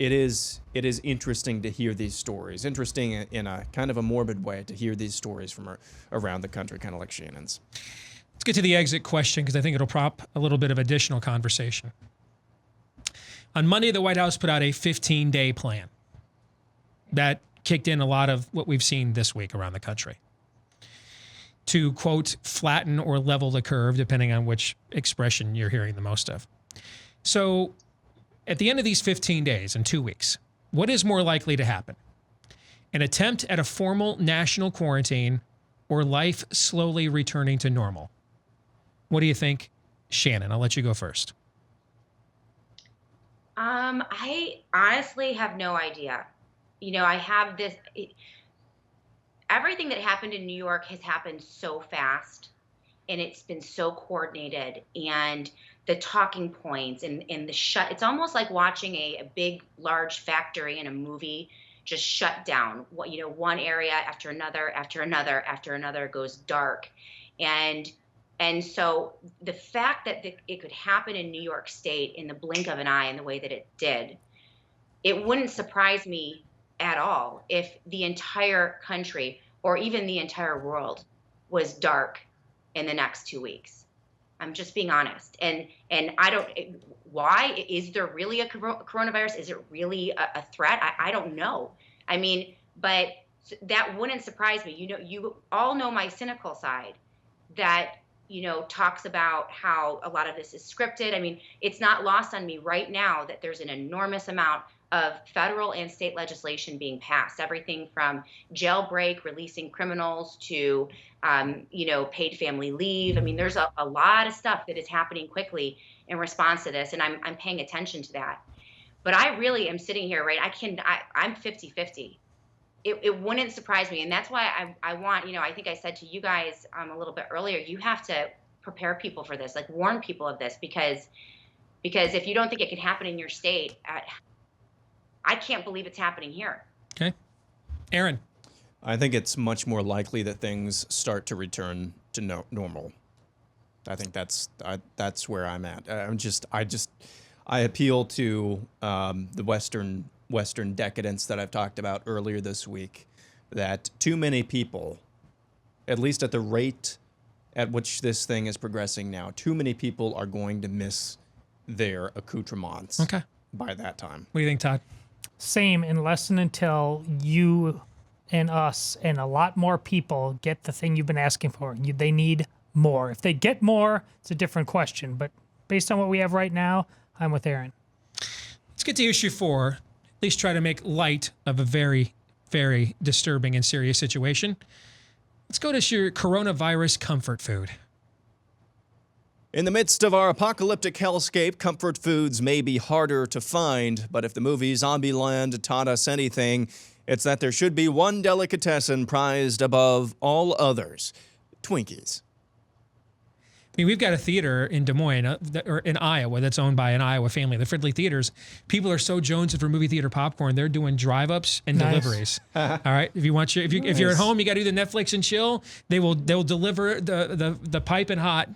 it is interesting to hear these stories. Interesting in a kind of a morbid way to hear these stories from around the country, kind of like Shannon's. Let's get to the exit question, because I think it'll prompt a little bit of additional conversation. On Monday, the White House put out a 15-day plan that kicked in a lot of what we've seen this week around the country to, quote, flatten or level the curve, depending on which expression you're hearing the most of. So at the end of these 15 days, in 2 weeks, what is more likely to happen? An attempt at a formal national quarantine, or life slowly returning to normal? What do you think, Shannon? I'll let you go first. I honestly have no idea. I have this, everything that happened in New York has happened so fast, and it's been so coordinated, and the talking points and the it's almost like watching a big, large factory in a movie just shut down. One area after another goes dark. And so the fact that it could happen in New York State in the blink of an eye in the way that it did, it wouldn't surprise me at all if the entire country or even the entire world was dark in the next 2 weeks. I'm just being honest. And I don't, why? Is there really a coronavirus? Is it really a threat? I don't know. I mean, but that wouldn't surprise me. You all know my cynical side that, talks about how a lot of this is scripted. I mean, it's not lost on me right now that there's an enormous amount of federal and state legislation being passed, everything from jailbreak, releasing criminals, to, paid family leave. I mean, there's a lot of stuff that is happening quickly in response to this, and I'm paying attention to that. But I really am sitting here, right? I'm 50-50. It wouldn't surprise me. And that's why I want, I think I said to you guys a little bit earlier, you have to prepare people for this, like warn people of this, because if you don't think it could happen in your state, I can't believe it's happening here. Okay. Aaron. I think it's much more likely that things start to return to normal. I think that's where I'm at. I appeal to the Western decadence that I've talked about earlier this week, that too many people, at least at the rate at which this thing is progressing now, too many people are going to miss their accoutrements by that time. What do you think, Todd? Same, unless and until you and us and a lot more people get the thing you've been asking for. They need more. If they get more, it's a different question. But based on what we have right now, I'm with Aaron. Let's get to issue 4. At least try to make light of a very, very disturbing and serious situation. Let's go to your coronavirus comfort food. In the midst of our apocalyptic hellscape, comfort foods may be harder to find, but if the movie Zombieland taught us anything, it's that there should be one delicatessen prized above all others: Twinkies. I mean, we've got a theater in Des Moines, or in Iowa, that's owned by an Iowa family, the Fridley Theaters. People are so jonesing for movie theater popcorn, they're doing drive-ups and deliveries. All right, if you're at home, you got to do the Netflix and chill. They'll deliver the piping hot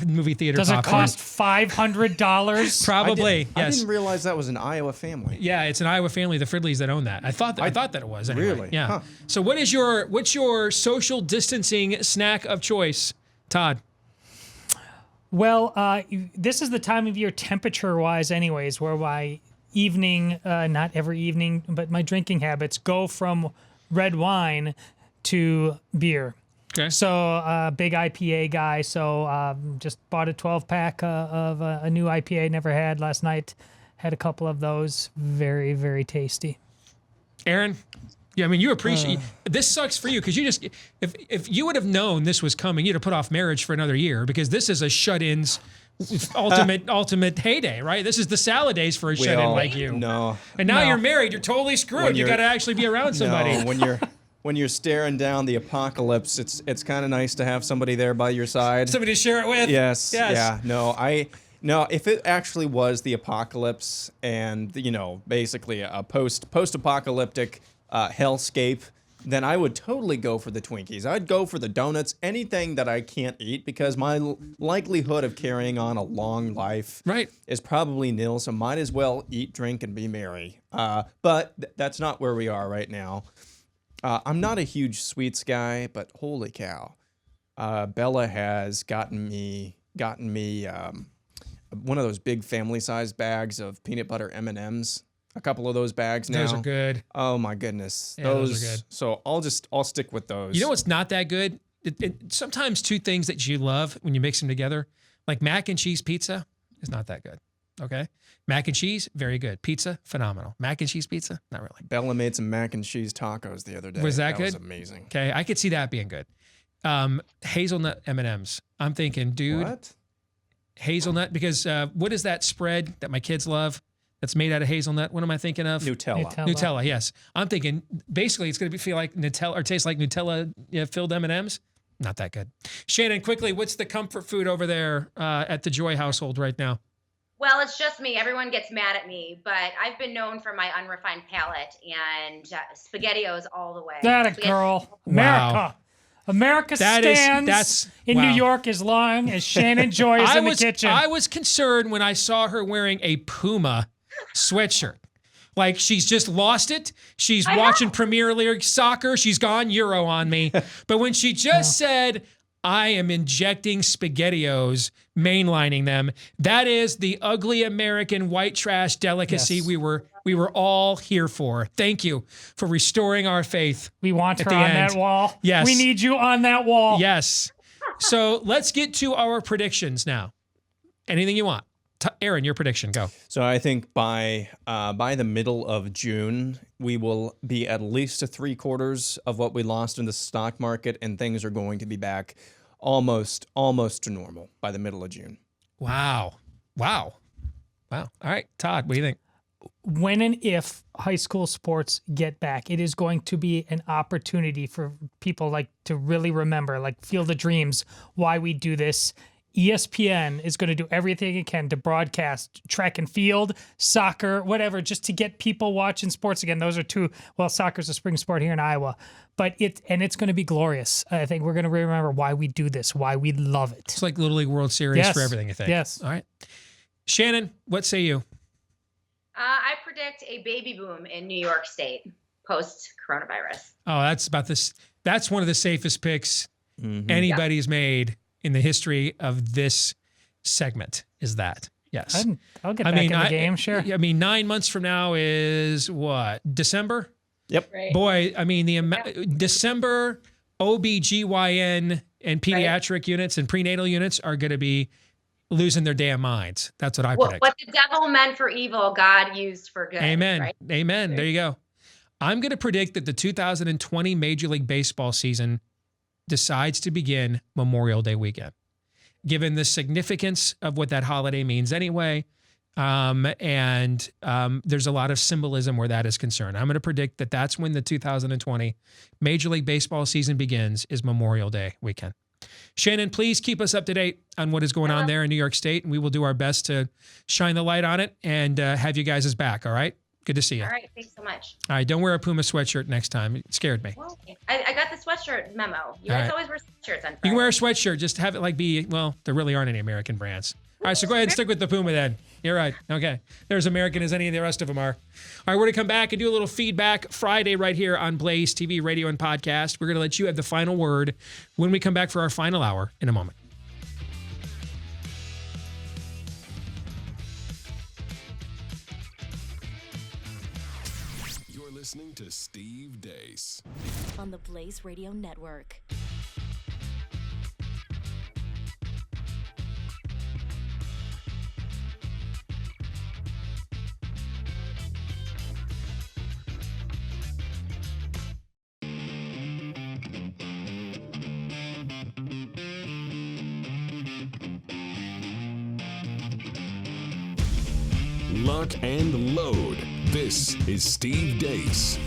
movie theater popcorn. Does it cost $500? Probably. I yes. didn't realize that was an Iowa family. Yeah, it's an Iowa family, the Fridleys, that own that. I thought that it was. Anyway. Really? Yeah. Huh. So what's your social distancing snack of choice, Todd? Well, this is the time of year, temperature-wise anyways, where my evening, not every evening, but my drinking habits go from red wine to beer. Okay. So big IPA guy, so just bought a 12-pack of a new IPA, never had last night. Had a couple of those. Very, very tasty. Aaron? Yeah, I mean, you appreciate this. Sucks for you because you just if you would have known this was coming, you'd have put off marriage for another year, because this is a shut-ins ultimate heyday, right? This is the salad days for a shut-in like you. No. And now you're married, you're totally screwed. You got to actually be around somebody. No, when you're staring down the apocalypse, it's kind of nice to have somebody there by your side. Somebody to share it with. Yes. Yeah. No, if it actually was the apocalypse and basically a post-apocalyptic hellscape, then I would totally go for the Twinkies. I'd go for the donuts, anything that I can't eat, because my likelihood of carrying on a long life is probably nil, so might as well eat, drink, and be merry. But that's not where we are right now. I'm not a huge sweets guy, but holy cow. Bella has gotten me one of those big family-sized bags of peanut butter M&Ms. A couple of those bags now. Those are good. Oh my goodness. Yeah, those are good. So I'll stick with those. You know what's not that good? Sometimes two things that you love when you mix them together, like mac and cheese pizza, is not that good. Okay? Mac and cheese, very good. Pizza, phenomenal. Mac and cheese pizza, not really. Bella made some mac and cheese tacos the other day. Was that good? That was amazing. Okay, I could see that being good. Hazelnut M&Ms. I'm thinking, dude. What? Hazelnut, because what is that spread that my kids love that's made out of hazelnut? What am I thinking of? Nutella, yes. I'm thinking basically it's going to feel like Nutella, or taste like Nutella filled M&Ms. Not that good. Shannon, quickly, what's the comfort food over there at the Joy household right now? Well, it's just me. Everyone gets mad at me, but I've been known for my unrefined palate, and SpaghettiOs all the way. That a girl. America. Wow. America stands in New York as long as Shannon Joy is in the kitchen. I was concerned when I saw her wearing a Puma sweatshirt. Like she's just lost it. She's watching Premier League soccer. She's gone Euro on me. But when she just said, I am injecting SpaghettiOs, mainlining them. That is the ugly American white trash delicacy Yes. we were all here for. Thank you for restoring our faith. We want at her the on end. that wall. Yes. We need you on that wall. Yes. So let's get to our predictions now. Anything you want. Aaron, your prediction, go. So I think by the middle of June, we will be at least to 3/4 of what we lost in the stock market, and things are going to be back almost to normal by the middle of June. Wow. All right, Todd, what do you think? When and if high school sports get back, it is going to be an opportunity for people like to really remember, like Field of Dreams, why we do this. ESPN is going to do everything it can to broadcast track and field, soccer, whatever, just to get people watching sports again. Those are two. Well, soccer's a spring sport here in Iowa, but it's going to be glorious. I think we're going to remember why we do this, why we love it. It's like Little League World Series for everything, I think. Yes. All right. Shannon, what say you? I predict a baby boom in New York State post-coronavirus. Oh, that's about this. That's one of the safest picks anybody's made in the history of this segment. Is that? Yes. I'll get back in the game, sure. I mean, 9 months from now is what? December? Yep. Right. Boy, I mean, December OBGYN and pediatric units and prenatal units are going to be losing their damn minds. That's what I predict. What the devil meant for evil, God used for good. Amen. Right? Amen. There you go. I'm going to predict that the 2020 Major League Baseball season decides to begin Memorial Day weekend, given the significance of what that holiday means anyway. And there's a lot of symbolism where that is concerned. I'm going to predict that that's when the 2020 Major League Baseball season begins, is Memorial Day weekend. Shannon, please keep us up to date on what is going on there in New York State, and we will do our best to shine the light on it and have you guys' back, all right? Good to see you. All right, thanks so much. All right, don't wear a Puma sweatshirt next time. It scared me. Well, I got the sweatshirt memo. You guys always wear sweatshirts on Friday. You can wear a sweatshirt, just have it be, well, there really aren't any American brands. All right, so go ahead and stick with the Puma then. You're right. Okay. They're as American as any of the rest of them are. All right, we're going to come back and do a little Feedback Friday right here on Blaze TV, radio, and podcast. We're going to let you have the final word when we come back for our final hour in a moment. You're listening to Steve Deace on the Blaze Radio Network. Lock and load. This is Steve Deace.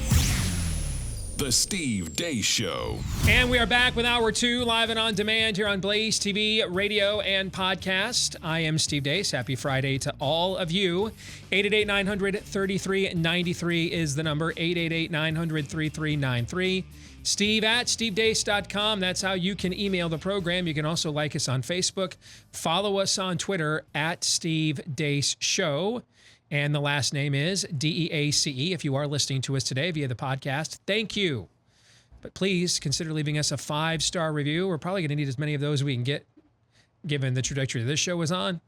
The Steve Deace Show. And we are back with Hour 2, live and on demand here on Blaze TV, radio, and podcast. I am Steve Deace. Happy Friday to all of you. 888-900-3393 is the number. 888-900-3393. Steve at stevedeace.com. That's how you can email the program. You can also like us on Facebook. Follow us on Twitter at Steve Deace Show. And the last name is Deace. If you are listening to us today via the podcast, thank you. But please consider leaving us a 5-star review. We're probably going to need as many of those as we can get, given the trajectory this show is on.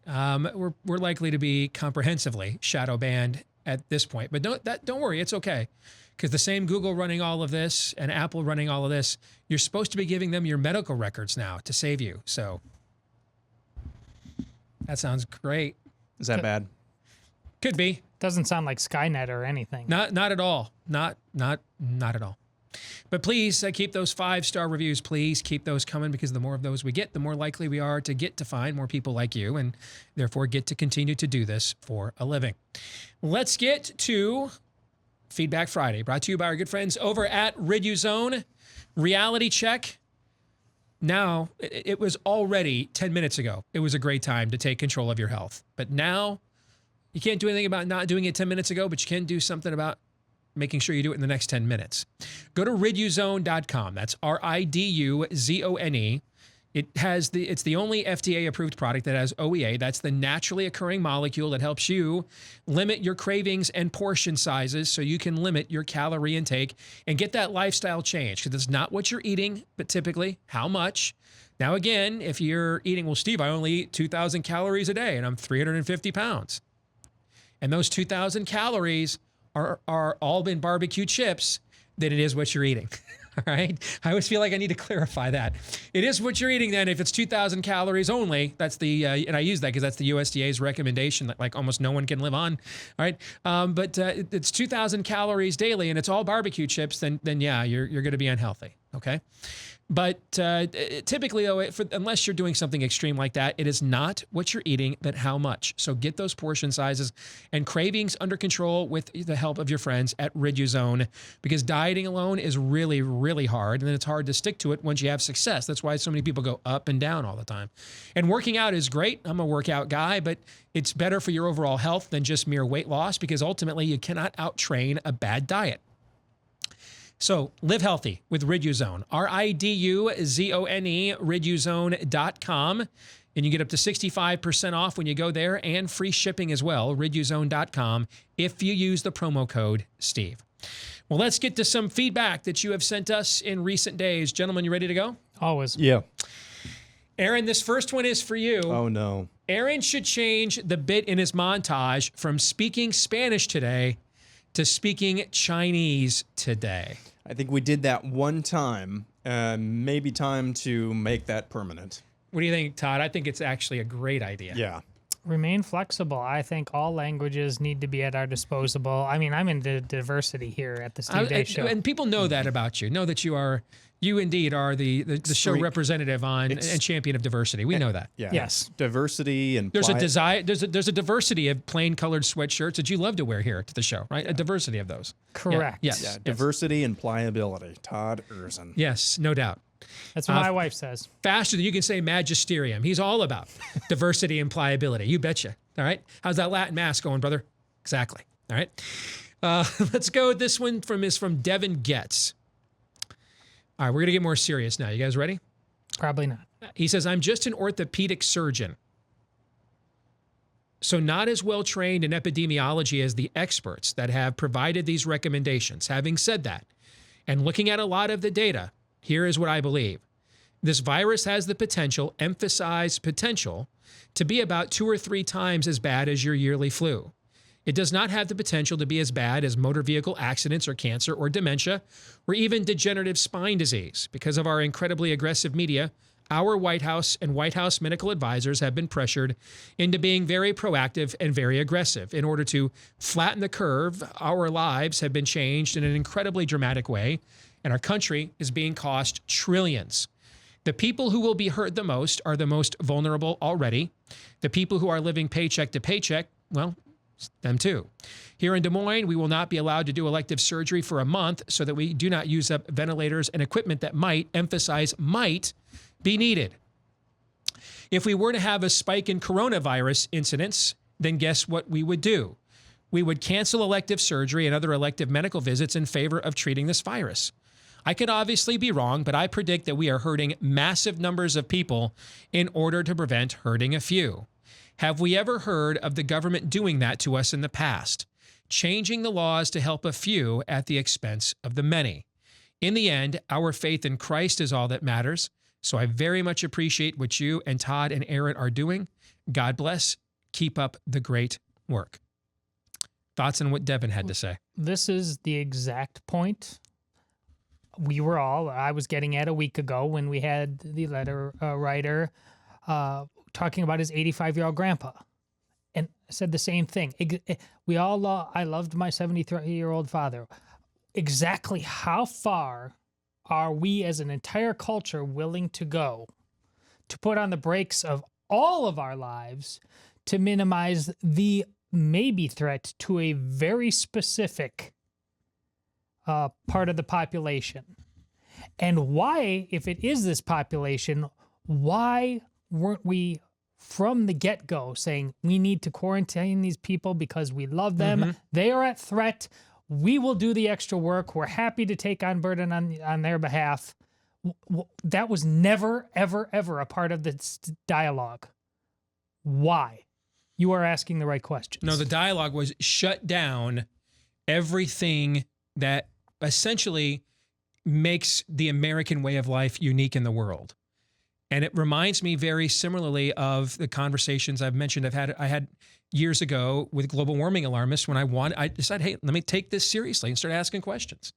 We're likely to be comprehensively shadow banned at this point. But don't worry, it's okay. Because the same Google running all of this and Apple running all of this, you're supposed to be giving them your medical records now to save you. So that sounds great. Is that bad? Could be. Doesn't sound like Skynet or anything. Not at all. Not at all. But please keep those 5-star reviews. Please keep those coming, because the more of those we get, the more likely we are to get to find more people like you, and therefore get to continue to do this for a living. Let's get to Feedback Friday, brought to you by our good friends over at RidUZone. Reality check. Now, it was already 10 minutes ago. It was a great time to take control of your health. But now, you can't do anything about not doing it 10 minutes ago, but you can do something about making sure you do it in the next 10 minutes. Go to riduzone.com. That's RIDUZONE. It's the only FDA approved product that has OEA. That's the naturally occurring molecule that helps you limit your cravings and portion sizes so you can limit your calorie intake and get that lifestyle change, because it's not what you're eating, but typically how much. Now, again, if you're eating, well, Steve, I only eat 2,000 calories a day and I'm 350 pounds. And those 2,000 calories are all in barbecue chips, then it is what you're eating. All right. I always feel like I need to clarify that. It is what you're eating then. If it's 2,000 calories only, that's the, and I use that because that's the USDA's recommendation that like almost no one can live on. All right. But it's 2,000 calories daily and it's all barbecue chips, then yeah, you're going to be unhealthy. Okay. But typically, though, unless you're doing something extreme like that, it is not what you're eating, but how much. So get those portion sizes and cravings under control with the help of your friends at Riduzone, because dieting alone is really, really hard, and then it's hard to stick to it once you have success. That's why so many people go up and down all the time. And working out is great. I'm a workout guy, but it's better for your overall health than just mere weight loss, because ultimately you cannot out-train a bad diet. So live healthy with Riduzone, RIDUZONE, riduzone.com. And you get up to 65% off when you go there, and free shipping as well, riduzone.com, if you use the promo code Steve. Well, let's get to some feedback that you have sent us in recent days. Gentlemen, you ready to go? Always. Yeah. Aaron, this first one is for you. Oh, no. Aaron should change the bit in his montage from speaking Spanish today to speaking Chinese today. I think we did that one time. Maybe time to make that permanent. What do you think, Todd? I think it's actually a great idea. Yeah. Remain flexible. I think all languages need to be at our disposal. I mean, I'm into diversity here at the Steve Deace Show. And people know that about you. Know that you indeed are the show representative on and champion of diversity. We know that. Yeah. Yes. Diversity and there's a diversity of plain colored sweatshirts that you love to wear here to the show, right? Yeah. A diversity of those. Correct. Yeah. Yes. Yeah. Diversity and pliability. Todd Erzin. Yes, no doubt. That's what my wife says. Faster than you can say magisterium. He's all about diversity and pliability. You betcha. All right. How's that Latin mass going, brother? Exactly. All right. Let's go. This one is from Devin Getz. All right, we're going to get more serious now. You guys ready? Probably not. He says, I'm just an orthopedic surgeon, so not as well trained in epidemiology as the experts that have provided these recommendations. Having said that, and looking at a lot of the data, here is what I believe. This virus has the potential, emphasize potential, to be about 2 or 3 times as bad as your yearly flu. It does not have the potential to be as bad as motor vehicle accidents or cancer or dementia or even degenerative spine disease. Because of our incredibly aggressive media, our White House and White House medical advisors have been pressured into being very proactive and very aggressive. In order to flatten the curve, our lives have been changed in an incredibly dramatic way, and our country is being cost trillions. The people who will be hurt the most are the most vulnerable already. The people who are living paycheck to paycheck, well, them too. Here in Des Moines, we will not be allowed to do elective surgery for a month so that we do not use up ventilators and equipment that might, emphasize might, be needed. If we were to have a spike in coronavirus incidents, then guess what we would do? We would cancel elective surgery and other elective medical visits in favor of treating this virus. I could obviously be wrong, but I predict that we are hurting massive numbers of people in order to prevent hurting a few. Have we ever heard of the government doing that to us in the past? Changing the laws to help a few at the expense of the many. In the end, our faith in Christ is all that matters. So I very much appreciate what you and Todd and Aaron are doing. God bless. Keep up the great work. Thoughts on what Devin had to say? This is the exact point I was getting at a week ago when we had the letter writer talking about his 85-year-old grandpa, and said the same thing. I loved my 73-year-old father. Exactly how far are we as an entire culture willing to go to put on the brakes of all of our lives to minimize the maybe threat to a very specific part of the population? And why, if it is this population, why weren't we from the get-go saying we need to quarantine these people because we love them, Mm-hmm. they are at threat, we will do the extra work, we're happy to take on burden on their behalf? That was never, ever, ever a part of this dialogue. Why? You are asking the right questions. No, the dialogue was shut down everything that essentially makes the American way of life unique in the world. And it reminds me very similarly of the conversations I've mentioned I had years ago with global warming alarmists when I decided, hey, let me take this seriously and start asking questions.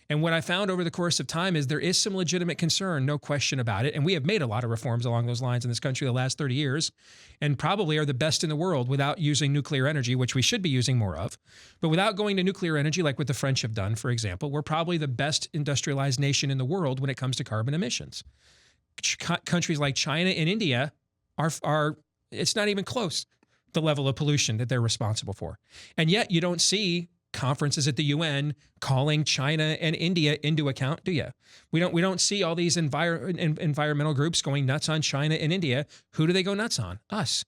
And what I found over the course of time is there is some legitimate concern, no question about it. And we have made a lot of reforms along those lines in this country the last 30 years and probably are the best in the world without using nuclear energy, which we should be using more of. But without going to nuclear energy, like what the French have done, for example, we're probably the best industrialized nation in the world when it comes to carbon emissions. Countries like China and India are it's not even close, the level of pollution that they're responsible for. And yet you don't see conferences at the UN calling China and India into account, do you? We don't see all these environmental groups going nuts on China and India. Who do they go nuts on? Us.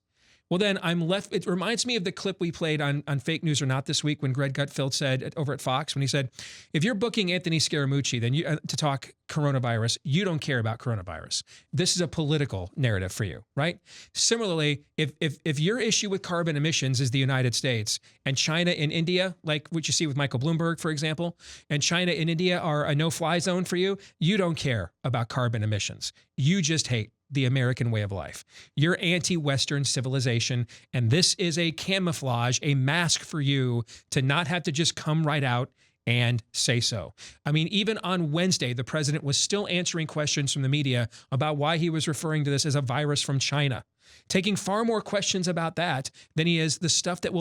Well, then I'm left. It reminds me of the clip we played on Fake News or Not this week when Greg Gutfeld said over at Fox, when he said, if you're booking Anthony Scaramucci then to talk coronavirus, you don't care about coronavirus. This is a political narrative for you, right? Similarly, if your issue with carbon emissions is the United States and China and India, like what you see with Michael Bloomberg, for example, and China and India are a no-fly zone for you, you don't care about carbon emissions. You just hate the American way of life. You're anti-Western civilization, and this is a camouflage, a mask for you to not have to just come right out and say so. I mean, even on Wednesday, the president was still answering questions from the media about why he was referring to this as a virus from China, taking far more questions about that than he is the stuff that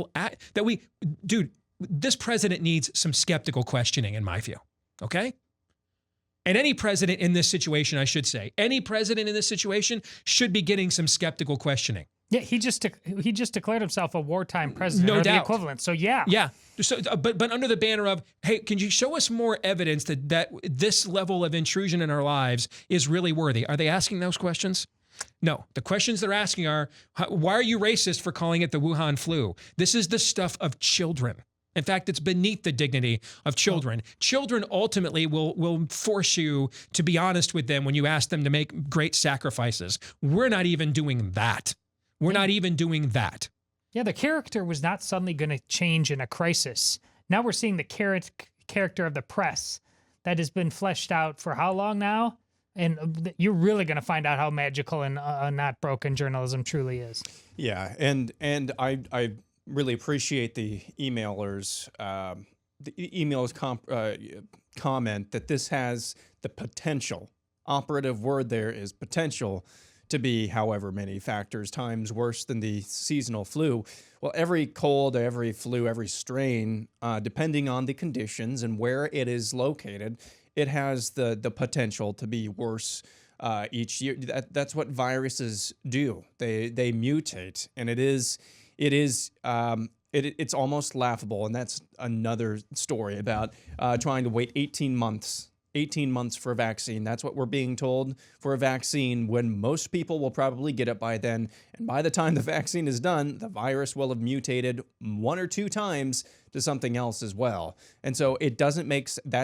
dude, this president needs some skeptical questioning in my view, okay? And any president in this situation, I should say, any president in this situation should be getting some skeptical questioning. Yeah, he just declared himself a wartime president. No or doubt. The equivalent. So yeah. Yeah. So, but under the banner of, hey, can you show us more evidence that this level of intrusion in our lives is really worthy? Are they asking those questions? No. The questions they're asking are, why are you racist for calling it the Wuhan flu? This is the stuff of children. In fact, it's beneath the dignity of children. Children ultimately will force you to be honest with them when you ask them to make great sacrifices. We're not even doing that. We're not even doing that. Yeah, the character was not suddenly going to change in a crisis. Now we're seeing the character of the press that has been fleshed out for how long now? And you're really going to find out how magical and not broken journalism truly is. Yeah, and I really appreciate the emailers' comment that this has the potential. Operative word there is potential to be however many factors times worse than the seasonal flu. Well, every cold, every flu, every strain, depending on the conditions and where it is located, it has the potential to be worse each year. That's what viruses do. They mutate, and it's almost laughable. And that's another story about trying to wait 18 months for a vaccine. That's what we're being told for a vaccine when most people will probably get it by then. And by the time the vaccine is done, the virus will have mutated 1 or 2 times to something else as well. And so that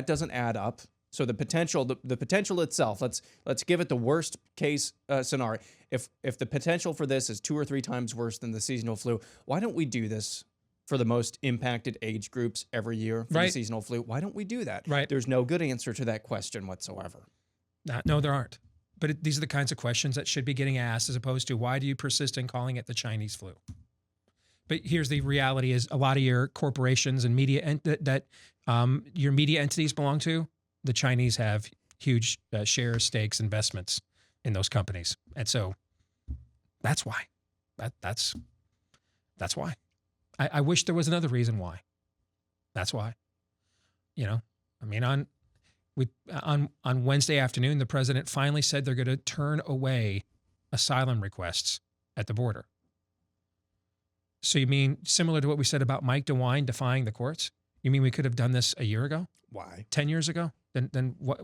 doesn't add up. So the potential itself, let's give it the worst case scenario. If the potential for this is 2 or 3 times worse than the seasonal flu, why don't we do this for the most impacted age groups every year for the seasonal flu? Why don't we do that? Right. There's no good answer to that question whatsoever. No, there aren't. But these are the kinds of questions that should be getting asked, as opposed to why do you persist in calling it the Chinese flu? But here's the reality: is a lot of your corporations and media that your media entities belong to, the Chinese have huge shares, stakes, investments in those companies, and so that's why. That's why. I wish there was another reason why. That's why. I mean, on Wednesday afternoon, the president finally said they're going to turn away asylum requests at the border. So you mean similar to what we said about Mike DeWine defying the courts? You mean we could have done this a year ago? Why? 10 years ago? Then what?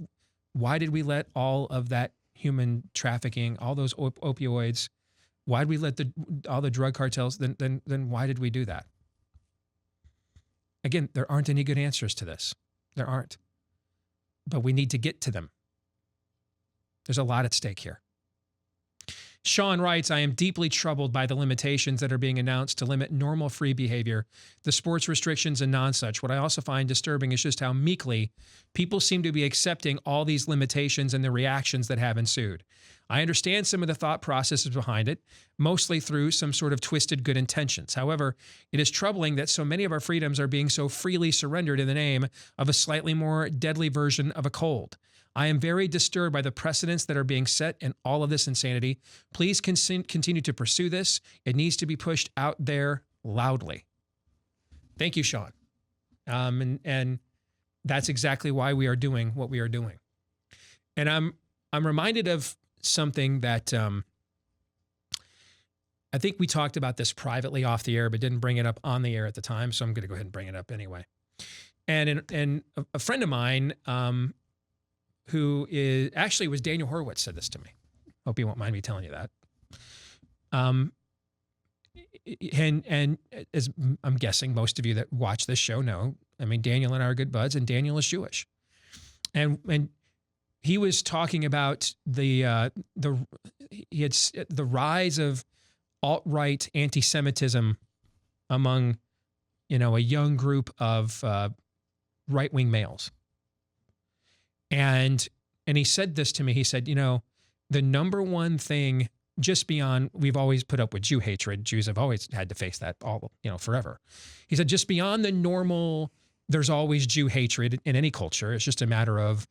Why did we let all of that human trafficking, all those opioids? Why did we let all the drug cartels? Then why did we do that? Again, there aren't any good answers to this. There aren't. But we need to get to them. There's a lot at stake here. Sean writes, I am deeply troubled by the limitations that are being announced to limit normal free behavior, the sports restrictions and non-such. What I also find disturbing is just how meekly people seem to be accepting all these limitations and the reactions that have ensued. I understand some of the thought processes behind it, mostly through some sort of twisted good intentions. However, it is troubling that so many of our freedoms are being so freely surrendered in the name of a slightly more deadly version of a cold. I am very disturbed by the precedents that are being set in all of this insanity. Please continue to pursue this. It needs to be pushed out there loudly. Thank you, Sean. And that's exactly why we are doing what we are doing. And I'm reminded of something that I think we talked about this privately off the air, but didn't bring it up on the air at the time. So I'm going to go ahead and bring it up anyway. And a friend of mine, who is actually was Daniel Horowitz said this to me. Hope you won't mind me telling you that. And as I'm guessing most of you that watch this show know, I mean, Daniel and I are good buds, and Daniel is Jewish. And he was talking about the rise of alt-right anti-Semitism among, a young group of right-wing males. And he said this to me. He said, the number one thing, just beyond, we've always put up with Jew hatred. Jews have always had to face that forever. He said, just beyond the normal, there's always Jew hatred in any culture. It's just a matter of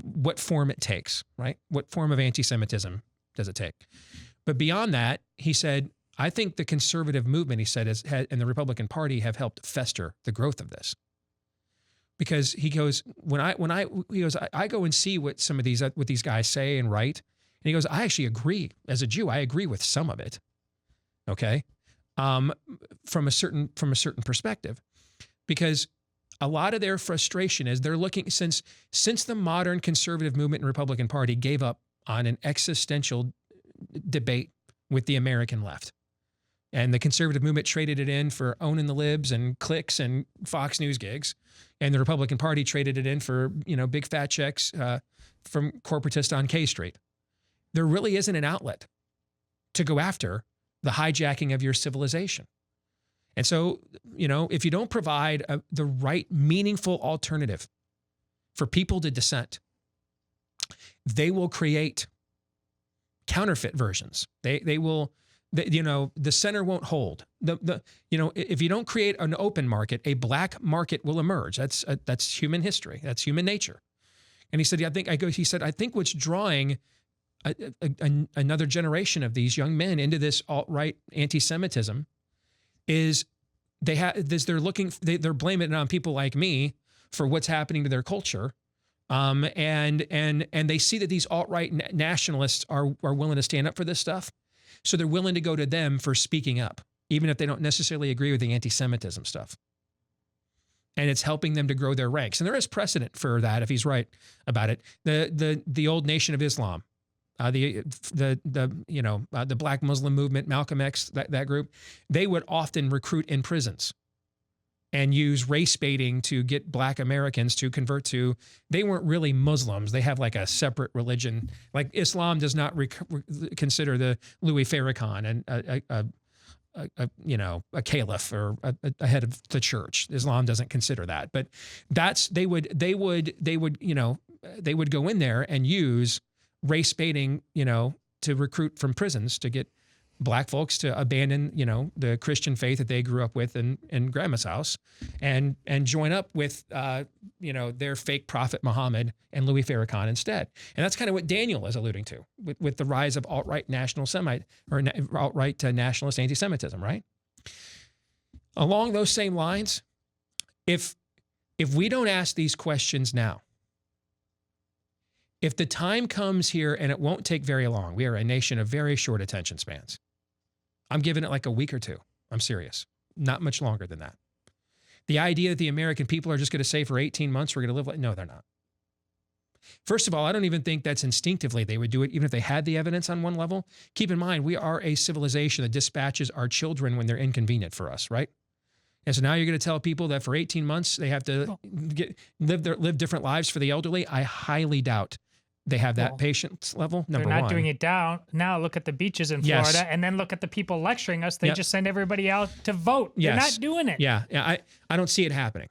what form it takes, right? What form of anti-Semitism does it take? But beyond that, he said, I think the conservative movement, he said, and the Republican Party have helped fester the growth of this. Because he goes, I go and see what some of these guys say and write, and he goes, I actually agree. As a Jew, I agree with some of it. Okay, from a certain perspective, because a lot of their frustration is they're looking since the modern conservative movement and Republican Party gave up on an existential debate with the American left. And the conservative movement traded it in for owning the libs and clicks and Fox News gigs. And the Republican Party traded it in for, big fat checks from corporatists on K Street. There really isn't an outlet to go after the hijacking of your civilization. And so, if you don't provide the right meaningful alternative for people to dissent, they will create counterfeit versions. They will... the center won't hold. If you don't create an open market, a black market will emerge. That's human history. That's human nature. And he said, I think what's drawing another generation of these young men into this alt-right anti-Semitism is they're blaming it on people like me for what's happening to their culture. And they see that these alt-right nationalists are willing to stand up for this stuff. So they're willing to go to them for speaking up, even if they don't necessarily agree with the anti-Semitism stuff. And it's helping them to grow their ranks. And there is precedent for that, if he's right about it. The old Nation of Islam, the Black Muslim movement, Malcolm X, that group, they would often recruit in prisons and use race baiting to get Black Americans to convert to, they weren't really Muslims. They have like a separate religion. Like Islam does not consider the Louis Farrakhan and a caliph or a head of the church. Islam doesn't consider that. But they would go in there and use race baiting, to recruit from prisons to get Black folks to abandon, the Christian faith that they grew up with in grandma's house and join up with, their fake prophet Muhammad and Louis Farrakhan instead. And that's kind of what Daniel is alluding to with the rise of alt-right alt-right nationalist anti-Semitism, right? Along those same lines, if we don't ask these questions now, if the time comes here, and it won't take very long, we are a nation of very short attention spans. I'm giving it like a week or two. I'm serious. Not much longer than that. The idea that the American people are just going to say for 18 months, we're going to live like, no, they're not. First of all, I don't even think that's instinctively they would do it, even if they had the evidence on one level. Keep in mind, we are a civilization that dispatches our children when they're inconvenient for us, right? And so now you're going to tell people that for 18 months, they have to live different lives for the elderly. I highly doubt They have that patience level, number one. They're not doing it down. Now look at the beaches in Florida, and then look at the people lecturing us. They just send everybody out to vote. They're not doing it. Yeah, I don't see it happening.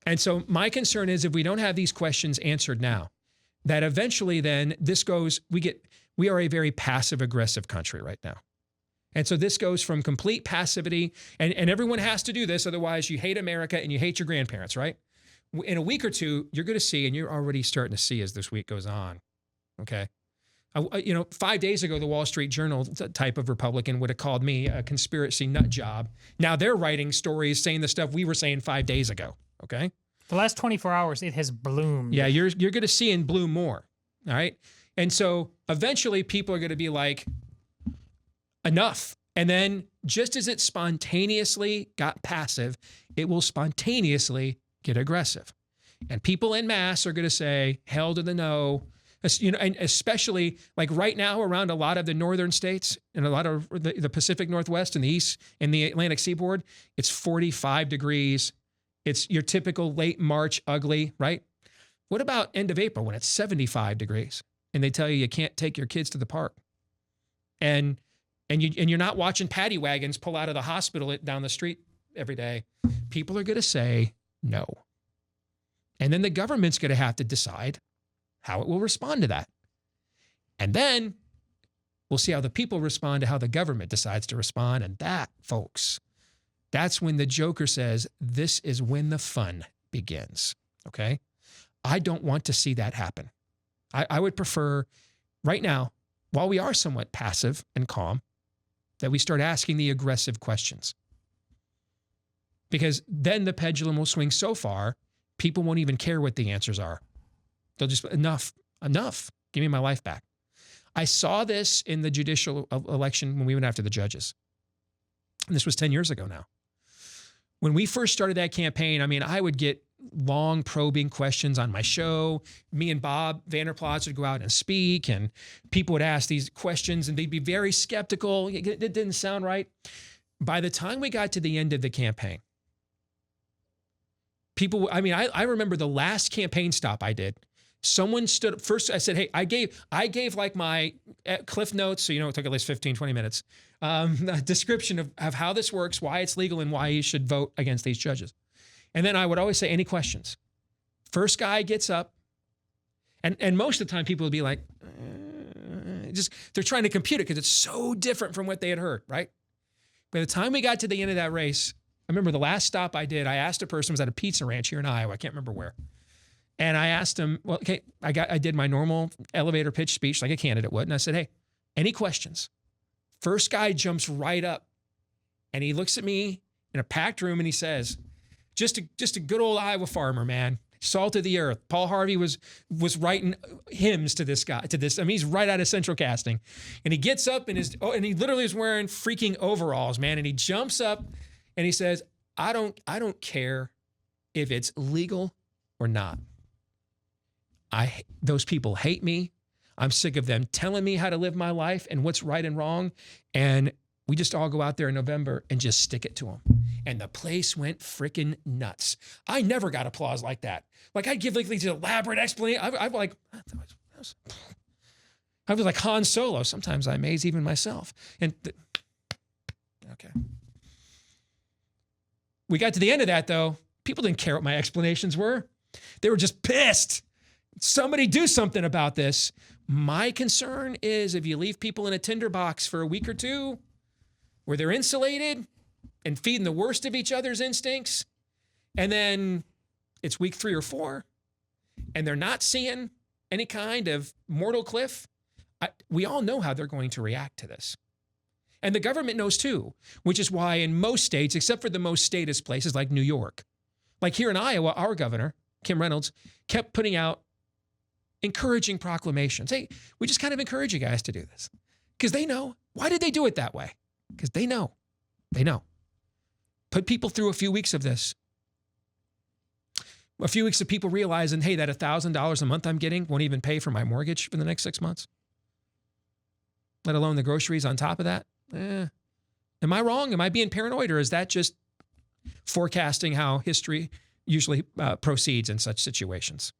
And so my concern is if we don't have these questions answered now, that eventually then this goes, we are a very passive-aggressive country right now. And so this goes from complete passivity, and everyone has to do this, otherwise you hate America and you hate your grandparents, right? In a week or two, you're going to see, and you're already starting to see as this week goes on, okay? 5 days ago, the Wall Street Journal type of Republican would have called me a conspiracy nut job. Now they're writing stories saying the stuff we were saying 5 days ago, okay? The last 24 hours, it has bloomed. Yeah, you're going to see and bloom more, all right? And so eventually people are going to be like, enough. And then just as it spontaneously got passive, it will spontaneously get aggressive. And people en masse are going to say, hell to the no. And especially like right now around a lot of the northern states and a lot of the Pacific Northwest and the East and the Atlantic Seaboard, it's 45 degrees. It's your typical late March ugly, right? What about end of April when it's 75 degrees and they tell you can't take your kids to the park? And you're not watching paddy wagons pull out of the hospital down the street every day. People are going to say no. And then the government's going to have to decide how it will respond to that. And then we'll see how the people respond to how the government decides to respond. And that, folks, that's when the Joker says, this is when the fun begins. Okay? I don't want to see that happen. I would prefer right now, while we are somewhat passive and calm, that we start asking the aggressive questions. Because then the pendulum will swing so far, people won't even care what the answers are. They'll just, enough, give me my life back. I saw this in the judicial election when we went after the judges. And this was 10 years ago now. When we first started that campaign, I mean, I would get long probing questions on my show. Me and Bob Vanderplots would go out and speak, and people would ask these questions and they'd be very skeptical. It didn't sound right. By the time we got to the end of the campaign, people, I remember the last campaign stop I did. Someone stood up first. I said, hey, I gave like my Cliff Notes. So, it took at least 15, 20 minutes. A description of how this works, why it's legal, and why you should vote against these judges. And then I would always say, any questions? First guy gets up, and most of the time people would be like, they're trying to compute it because it's so different from what they had heard, right? By the time we got to the end of that race, I remember the last stop I did, I asked a person, was at a pizza ranch here in Iowa, I can't remember where. And I asked him, well, okay, I did my normal elevator pitch speech like a candidate would, and I said, hey, any questions? First guy jumps right up, and he looks at me in a packed room, and he says, just a good old Iowa farmer, man. Salt of the earth. Paul Harvey was writing hymns to this guy, he's right out of Central Casting. And he gets up and he literally is wearing freaking overalls, man. And he jumps up and he says, I don't care if it's legal or not. Those people hate me. I'm sick of them telling me how to live my life and what's right and wrong. And we just all go out there in November and just stick it to them. And the place went freaking nuts. I never got applause like that. Like I'd give like these elaborate explanations. I was like Han Solo. Sometimes I amaze even myself. Okay. We got to the end of that though. People didn't care what my explanations were. They were just pissed. Somebody do something about this. My concern is if you leave people in a tinderbox for a week or two where they're insulated and feeding the worst of each other's instincts, and then it's week 3 or 4, and they're not seeing any kind of mortal cliff, we all know how they're going to react to this. And the government knows too, which is why in most states, except for the most statist places like New York, like here in Iowa, our governor, Kim Reynolds, kept putting out encouraging proclamations. Hey, we just kind of encourage you guys to do this. Because they know. Why did they do it that way? Because they know. They know. Put people through a few weeks of this. A few weeks of people realizing, hey, that $1,000 a month I'm getting won't even pay for my mortgage for the next 6 months. Let alone the groceries on top of that. Am I wrong? Am I being paranoid? Or is that just forecasting how history usually proceeds in such situations?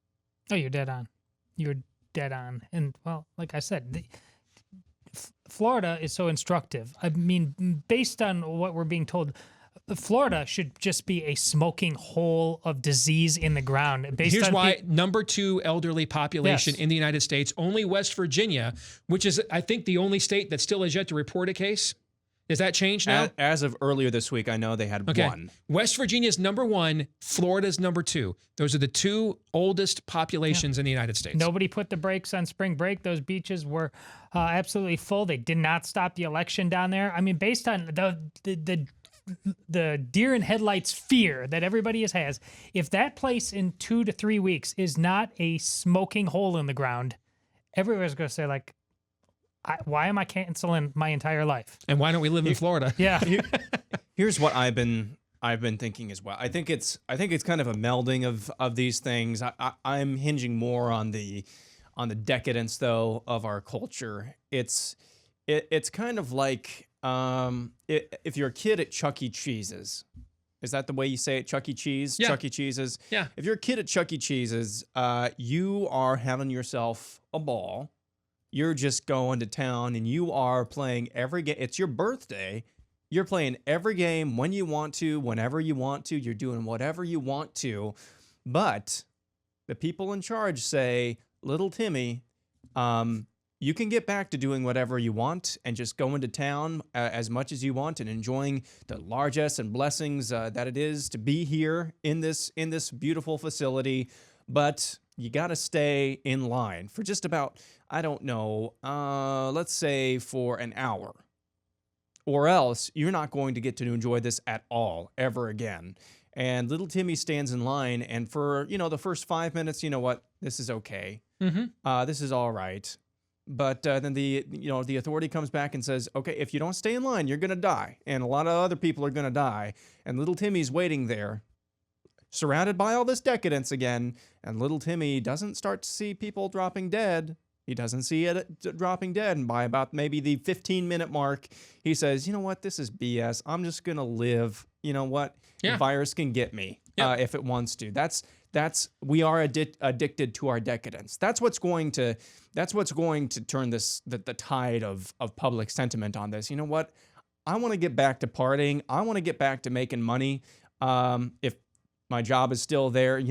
Oh, you're dead on. You're dead on. And well, like I said, Florida is so instructive. I mean, based on what we're being told, Florida should just be a smoking hole of disease in the ground. Here's why: number 2 elderly population Yes. in the United States. Only West Virginia, which is, I think, the only state that still has yet to report a case. Has that changed now? As of earlier this week, I know they had one. West Virginia's number 1, Florida's number 2. Those are the 2 oldest populations in the United States. Nobody put the brakes on spring break. Those beaches were absolutely full. They did not stop the election down there. I mean, based on the deer in headlights fear that everybody has, if that place in 2 to 3 weeks is not a smoking hole in the ground, everybody's going to say, like, why am I canceling my entire life? And why don't we live in Florida? Yeah. Here's what I've been thinking as well. I think it's kind of a melding of these things. I'm hinging more on the decadence though of our culture. It's kind of like if you're a kid at Chuck E. Cheese's. Is that the way you say it? Chuck E. Cheese? Yeah. Chuck E. Cheese's? Yeah. If you're a kid at Chuck E. Cheese's, you are having yourself a ball. You're just going to town and you are playing every game. It's your birthday. You're playing every game when you want to, whenever you want to. You're doing whatever you want to. But the people in charge say, little Timmy, you can get back to doing whatever you want and just going to town as much as you want and enjoying the largesse and blessings that it is to be here in this beautiful facility. But you got to stay in line for just about, I don't know, let's say for an hour. Or else you're not going to get to enjoy this at all ever again. And little Timmy stands in line, and for, the first 5 minutes, you know what? This is okay. Mm-hmm. This is all right. But then the authority comes back and says, okay, if you don't stay in line, you're going to die. And a lot of other people are going to die. And little Timmy's waiting there, surrounded by all this decadence again. And little Timmy doesn't start to see people dropping dead. He doesn't see it dropping dead. And by about maybe the 15-minute mark, he says, you know what? This is BS. I'm just going to live. You know what? Yeah. The virus can get me if it wants to. We are addicted to our decadence. That's what's going to turn the tide of public sentiment on this. You know what? I want to get back to partying. I want to get back to making money. If my job is still there,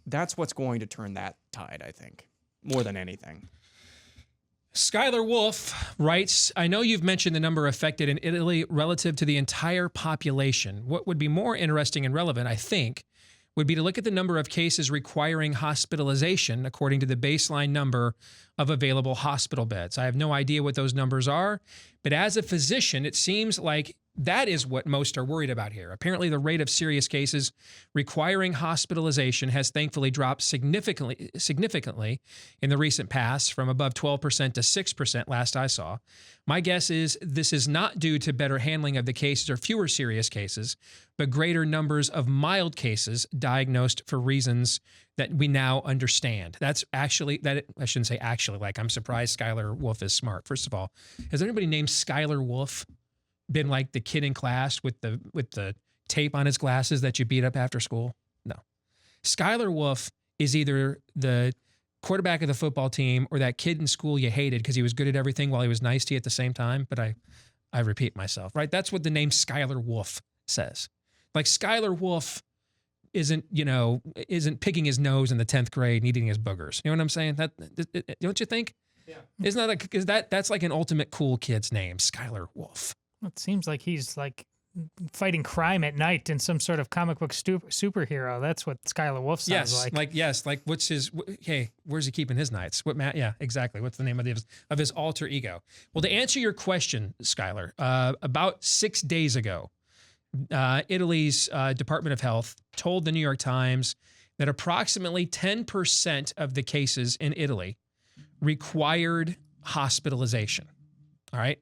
that's what's going to turn that tide, I think, more than anything. Skylar Wolf writes, I know you've mentioned the number affected in Italy relative to the entire population. What would be more interesting and relevant, I think, would be to look at the number of cases requiring hospitalization according to the baseline number of available hospital beds. I have no idea what those numbers are, but as a physician, it seems like that is what most are worried about here. Apparently, the rate of serious cases requiring hospitalization has thankfully dropped significantly in the recent past, from above 12% to 6% last I saw. My guess is this is not due to better handling of the cases or fewer serious cases, but greater numbers of mild cases diagnosed for reasons that we now understand. That's actually, I shouldn't say actually, like I'm surprised Skylar Wolf is smart. First of all, has anybody named Skylar Wolf been like the kid in class with the tape on his glasses that you beat up after school? No. Skylar Wolf is either the quarterback of the football team or that kid in school you hated because he was good at everything while he was nice to you at the same time. But I repeat myself, right? That's what the name Skylar Wolf says. Like Skylar Wolf isn't picking his nose in the 10th grade and eating his boogers. You know what I'm saying? That don't you think? Yeah. Isn't that because that's like an ultimate cool kid's name, Skylar Wolf. It seems like he's like fighting crime at night in some sort of comic book superhero. That's what Skylar Wolf sounds like. Like what's his? Hey, where's he keeping his nights? Yeah, exactly. What's the name of his alter ego? Well, to answer your question, Skylar, about 6 days ago, Italy's Department of Health told the New York Times that approximately 10% of the cases in Italy required hospitalization. All right.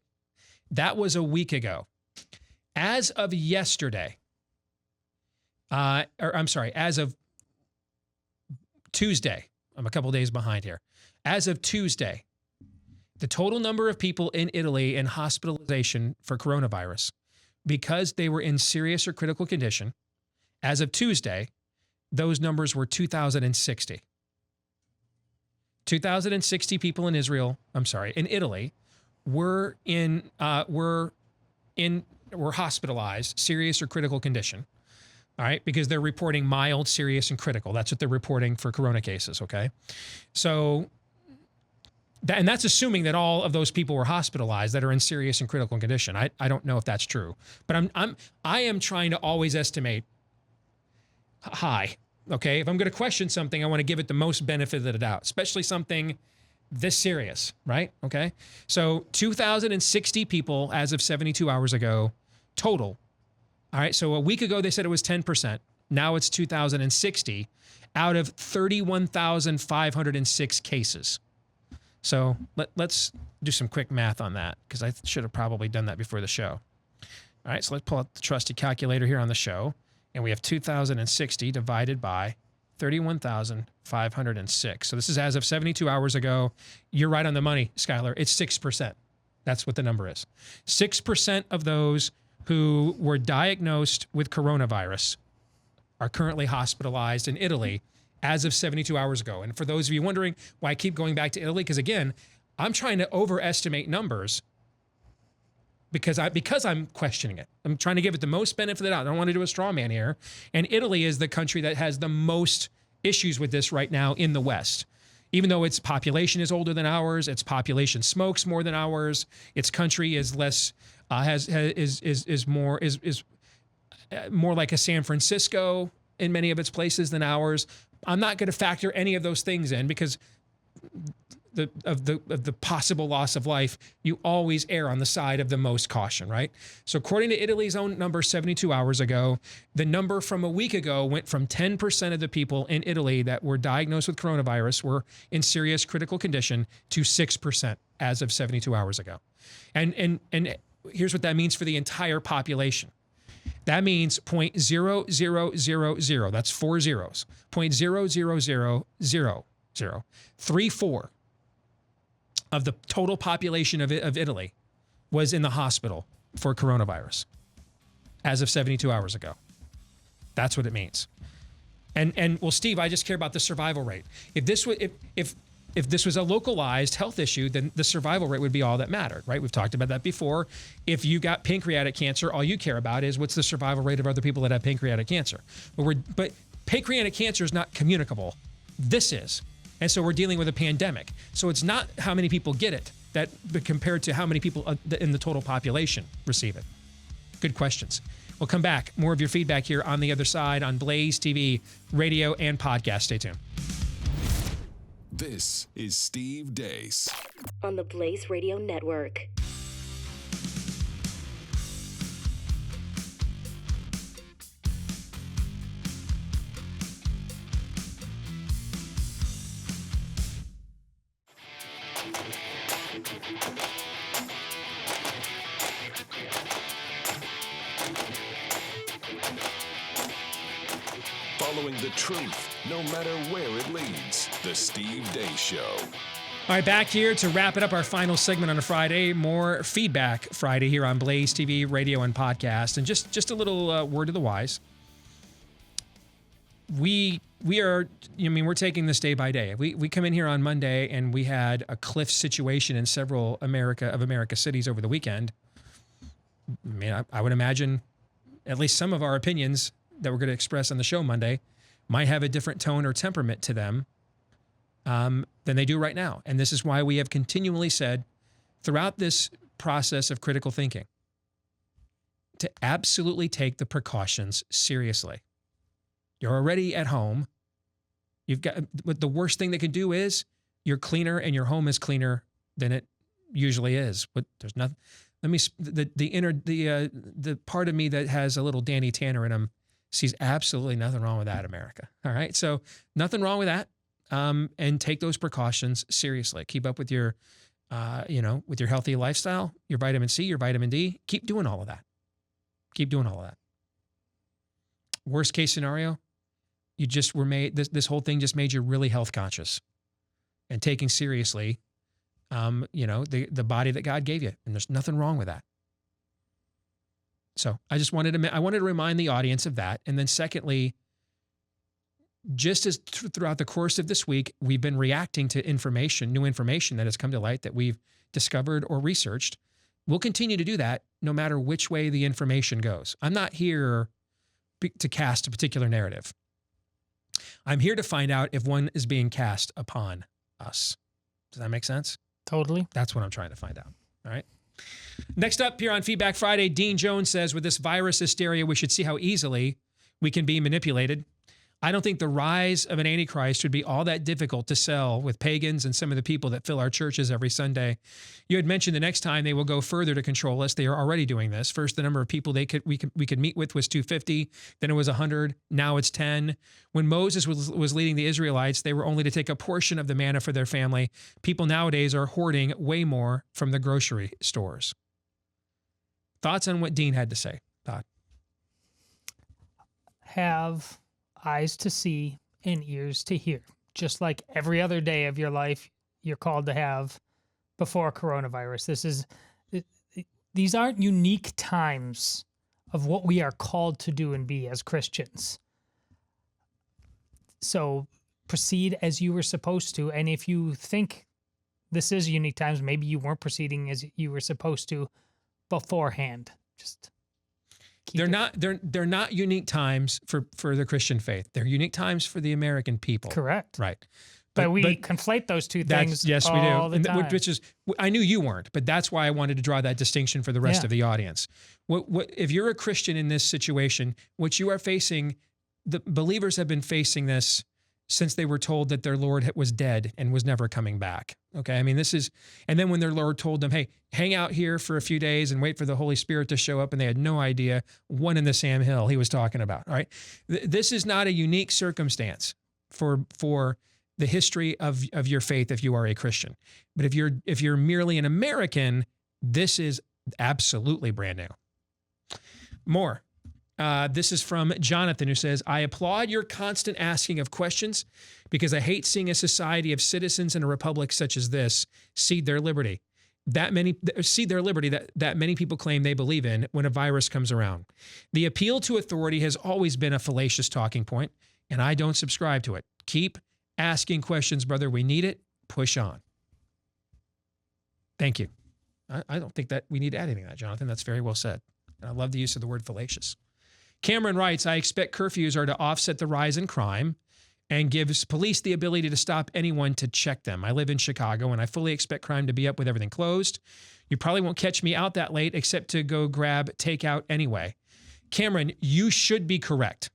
That was a week ago. As of yesterday, as of Tuesday, I'm a couple days behind here. As of Tuesday, the total number of people in Italy in hospitalization for coronavirus, because they were in serious or critical condition, as of Tuesday, those numbers were 2,060. 2,060 people in in Italy, were hospitalized, serious or critical condition. All right, because they're reporting mild, serious, and critical. That's what they're reporting for corona cases. Okay, so and that's assuming that all of those people were hospitalized that are in serious and critical condition. I don't know if that's true, but I am trying to always estimate high. Okay, if I'm going to question something, I want to give it the most benefit of the doubt, especially something this serious, right? Okay, so 2,060 people as of 72 hours ago total. All right, so a week ago they said it was 10%. Now it's 2,060 out of 31,506 cases. So let's do some quick math on that, because I should have probably done that before the show. All right, so let's pull out the trusty calculator here on the show, and we have 2,060 divided by 31,506. So this is as of 72 hours ago. You're right on the money, Skylar. It's 6%. That's what the number is. 6% of those who were diagnosed with coronavirus are currently hospitalized in Italy as of 72 hours ago. And for those of you wondering why I keep going back to Italy, because again, I'm trying to overestimate numbers because I'm questioning it. I'm trying to give it the most benefit of the doubt. I don't want to do a straw man here. And Italy is the country that has the most issues with this right now in the West. Even though its population is older than ours, its population smokes more than ours, its country is less is more like a San Francisco in many of its places than ours. I'm not going to factor any of those things in because of the possible loss of life. You always err on the side of the most caution, right? So according to Italy's own number 72 hours ago, the number from a week ago went from 10% of the people in Italy that were diagnosed with coronavirus were in serious critical condition to 6% as of 72 hours ago. And here's what that means for the entire population. That means 0.0000, that's 4 zeros, 0.0000034 of the total population of Italy was in the hospital for coronavirus as of 72 hours ago. That's what it means. And well, Steve, I just care about the survival rate. If this was a localized health issue, then the survival rate would be all that mattered, right? We've talked about that before. If you got pancreatic cancer, all you care about is what's the survival rate of other people that have pancreatic cancer. But pancreatic cancer is not communicable. This is. And so we're dealing with a pandemic. So it's not how many people get it, but compared to how many people in the total population receive it. Good questions. We'll come back. More of your feedback here on the other side on Blaze TV, radio, and podcast. Stay tuned. This is Steve Deace on the Blaze Radio Network. Following the truth, no matter where it leads. The Steve Deace Show. All right, back here to wrap it up, our final segment on a Friday. More Feedback Friday here on Blaze TV, radio, and podcast. And just a little word to the wise. We are, we're taking this day by day. We come in here on Monday and we had a cliff situation in several America cities over the weekend. I would imagine at least some of our opinions that we're going to express on the show Monday might have a different tone or temperament to them than they do right now. And this is why we have continually said throughout this process of critical thinking to absolutely take the precautions seriously. You're already at home. You've got, but the worst thing they can do is you're cleaner and your home is cleaner than it usually is. But there's nothing. The part of me that has a little Danny Tanner in him sees absolutely nothing wrong with that, America. All right. So nothing wrong with that. And take those precautions seriously. Keep up with your, with your healthy lifestyle, your vitamin C, your vitamin D. Keep doing all of that. Keep doing all of that. Worst case scenario, you just were made, this whole thing just made you really health conscious and taking seriously, the body that God gave you. And there's nothing wrong with that. So I wanted to remind the audience of that. And then secondly, just as throughout the course of this week, we've been reacting to new information that has come to light that we've discovered or researched, we'll continue to do that no matter which way the information goes. I'm not here to cast a particular narrative. I'm here to find out if one is being cast upon us. Does that make sense? Totally. That's what I'm trying to find out. All right. Next up here on Feedback Friday, Dean Jones says, with this virus hysteria, we should see how easily we can be manipulated. I don't think the rise of an antichrist would be all that difficult to sell with pagans and some of the people that fill our churches every Sunday. You had mentioned the next time they will go further to control us. They are already doing this. First, the number of people we could meet with was 250. Then it was 100. Now it's 10. When Moses was leading the Israelites, they were only to take a portion of the manna for their family. People nowadays are hoarding way more from the grocery stores. Thoughts on what Dean had to say, Todd? Have eyes to see and ears to hear. Just like every other day of your life, you're called to have before coronavirus. These aren't unique times of what we are called to do and be as Christians. So proceed as you were supposed to. And if you think this is unique times, maybe you weren't proceeding as you were supposed to beforehand. Just They're not unique times for the Christian faith. They're unique times for the American people. What? Right. But we conflate those two things yes, all we do. the time. Which is, I knew you weren't, but that's why I wanted to draw that distinction for the rest of the audience. What if you're a Christian in this situation, what you are facing, the believers have been facing this since they were told that their Lord was dead and was never coming back. Okay, I mean, and then when their Lord told them, hey, hang out here for a few days and wait for the Holy Spirit to show up, and they had no idea one in the Sam Hill he was talking about, all right? This is not a unique circumstance for the history of your faith if you are a Christian. But if you're merely an American, this is absolutely brand new. More. This is from Jonathan, who says, I applaud your constant asking of questions because I hate seeing a society of citizens in a republic such as this cede their liberty. That many people claim they believe in when a virus comes around. The appeal to authority has always been a fallacious talking point, and I don't subscribe to it. Keep asking questions, brother. We need it. Push on. Thank you. I don't think that we need to add anything to that, Jonathan. That's very well said. And I love the use of the word fallacious. Cameron writes, I expect curfews are to offset the rise in crime and gives police the ability to stop anyone to check them. I live in Chicago, and I fully expect crime to be up with everything closed. You probably won't catch me out that late except to go grab takeout anyway. Cameron, you should be correct.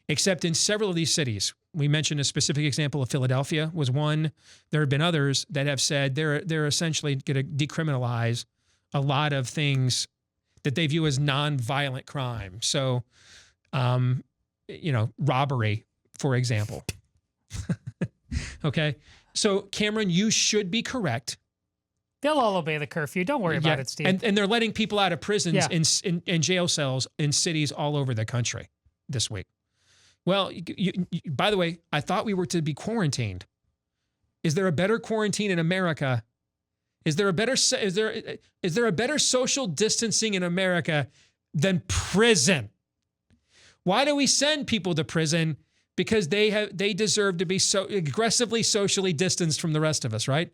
Except in several of these cities, we mentioned a specific example of Philadelphia was one. There have been others that have said they're essentially going to decriminalize a lot of things that they view as non-violent crime. So, robbery, for example. Okay. So, Cameron, you should be correct. They'll all obey the curfew. Don't worry about it, Steve. And they're letting people out of prisons in jail cells in cities all over the country this week. Well, by the way, I thought we were to be quarantined. Is there a better quarantine in America? Is there a better social distancing in America than prison? Why do we send people to prison? Because they deserve to be so aggressively socially distanced from the rest of us, right?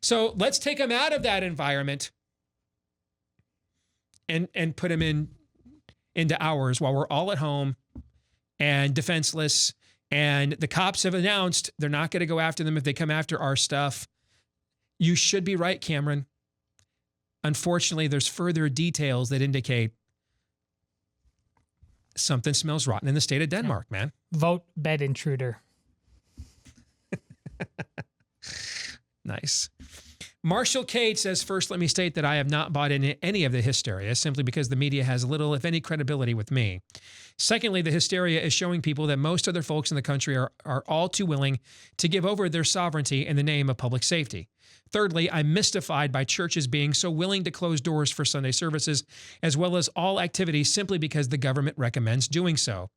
So let's take them out of that environment and put them into ours while we're all at home and defenseless. And the cops have announced they're not going to go after them if they come after our stuff. You should be right, Cameron. Unfortunately, there's further details that indicate something smells rotten in the state of Denmark, man. Vote bed intruder. Nice. Marshall Cade says, first, let me state that I have not bought into any of the hysteria simply because the media has little, if any, credibility with me. Secondly, the hysteria is showing people that most other folks in the country are all too willing to give over their sovereignty in the name of public safety. Thirdly, I'm mystified by churches being so willing to close doors for Sunday services, as well as all activities simply because the government recommends doing so.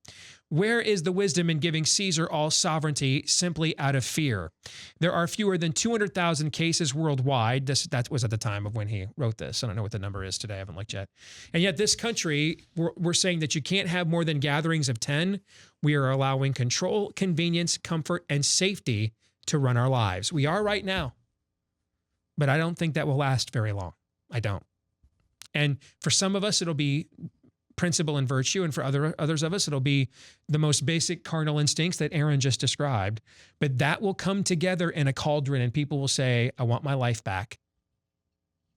Where is the wisdom in giving Caesar all sovereignty simply out of fear? There are fewer than 200,000 cases worldwide. That was at the time of when he wrote this. I don't know what the number is today. I haven't looked yet. And yet this country, we're saying that you can't have more than gatherings of 10. We are allowing control, convenience, comfort, and safety to run our lives. We are right now. But I don't think that will last very long. I don't. And for some of us, it'll be principle and virtue. And for others of us, it'll be the most basic carnal instincts that Aaron just described. But that will come together in a cauldron and people will say, I want my life back.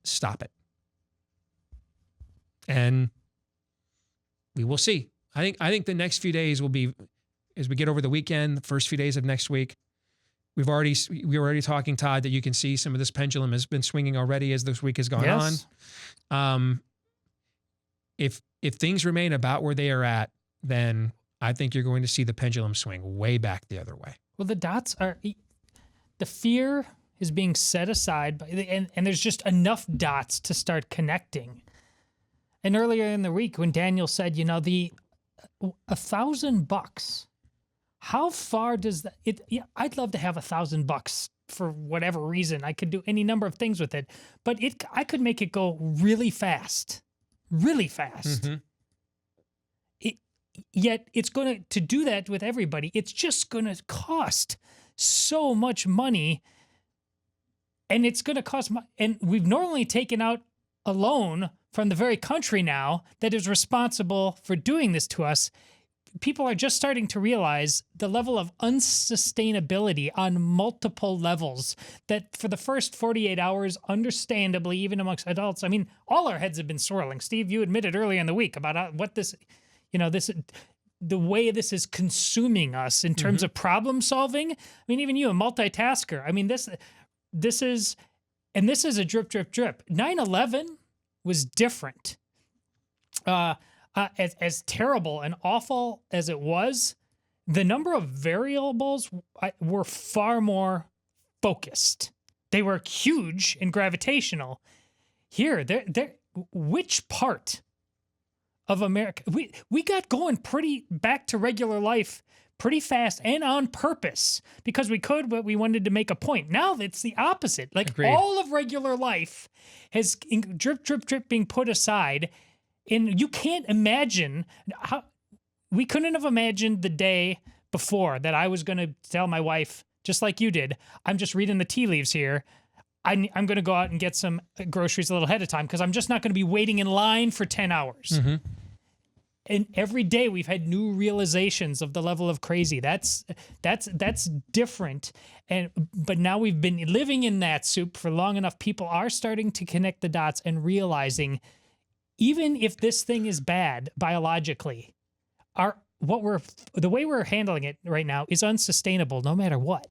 Stop it. And we will see. I think the next few days will be, as we get over the weekend, the first few days of next week, we were already talking, Todd, that you can see some of this pendulum has been swinging already as this week has gone on. If things remain about where they are at, then I think you're going to see the pendulum swing way back the other way. Well, the fear is being set aside, and there's just enough dots to start connecting. And earlier in the week, when Daniel said, the $1,000. How far does that? I'd love to have $1,000 for whatever reason. I could do any number of things with it, but I could make it go really fast, really fast. Mm-hmm. Yet it's going to do that with everybody. It's just going to cost so much money, and it's going to cost. And we've normally taken out a loan from the very country now that is responsible for doing this to us. People are just starting to realize the level of unsustainability on multiple levels that for the first 48 hours, understandably, even amongst adults, I mean, all our heads have been swirling. Steve, you admitted earlier in the week about what this, the way this is consuming us in terms of problem solving. I mean, even you, a multitasker. I mean, this is a drip, drip, drip. 9/11 was different. As terrible and awful as it was, the number of variables were far more focused. They were huge and gravitational. Here, which part of America? We got going pretty back to regular life pretty fast and on purpose because we could, but we wanted to make a point. Now it's the opposite. Like Agreed. All of regular life has drip, drip, drip being put aside. And you can't imagine how we couldn't have imagined the day before that I was going to tell my wife, just like you did, I'm just reading the tea leaves here. I'm going to go out and get some groceries a little ahead of time because I'm just not going to be waiting in line for 10 hours. Mm-hmm. And every day we've had new realizations of the level of crazy. That's different. But now we've been living in that soup for long enough. People are starting to connect the dots and realizing even if this thing is bad biologically, the way we're handling it right now is unsustainable no matter what.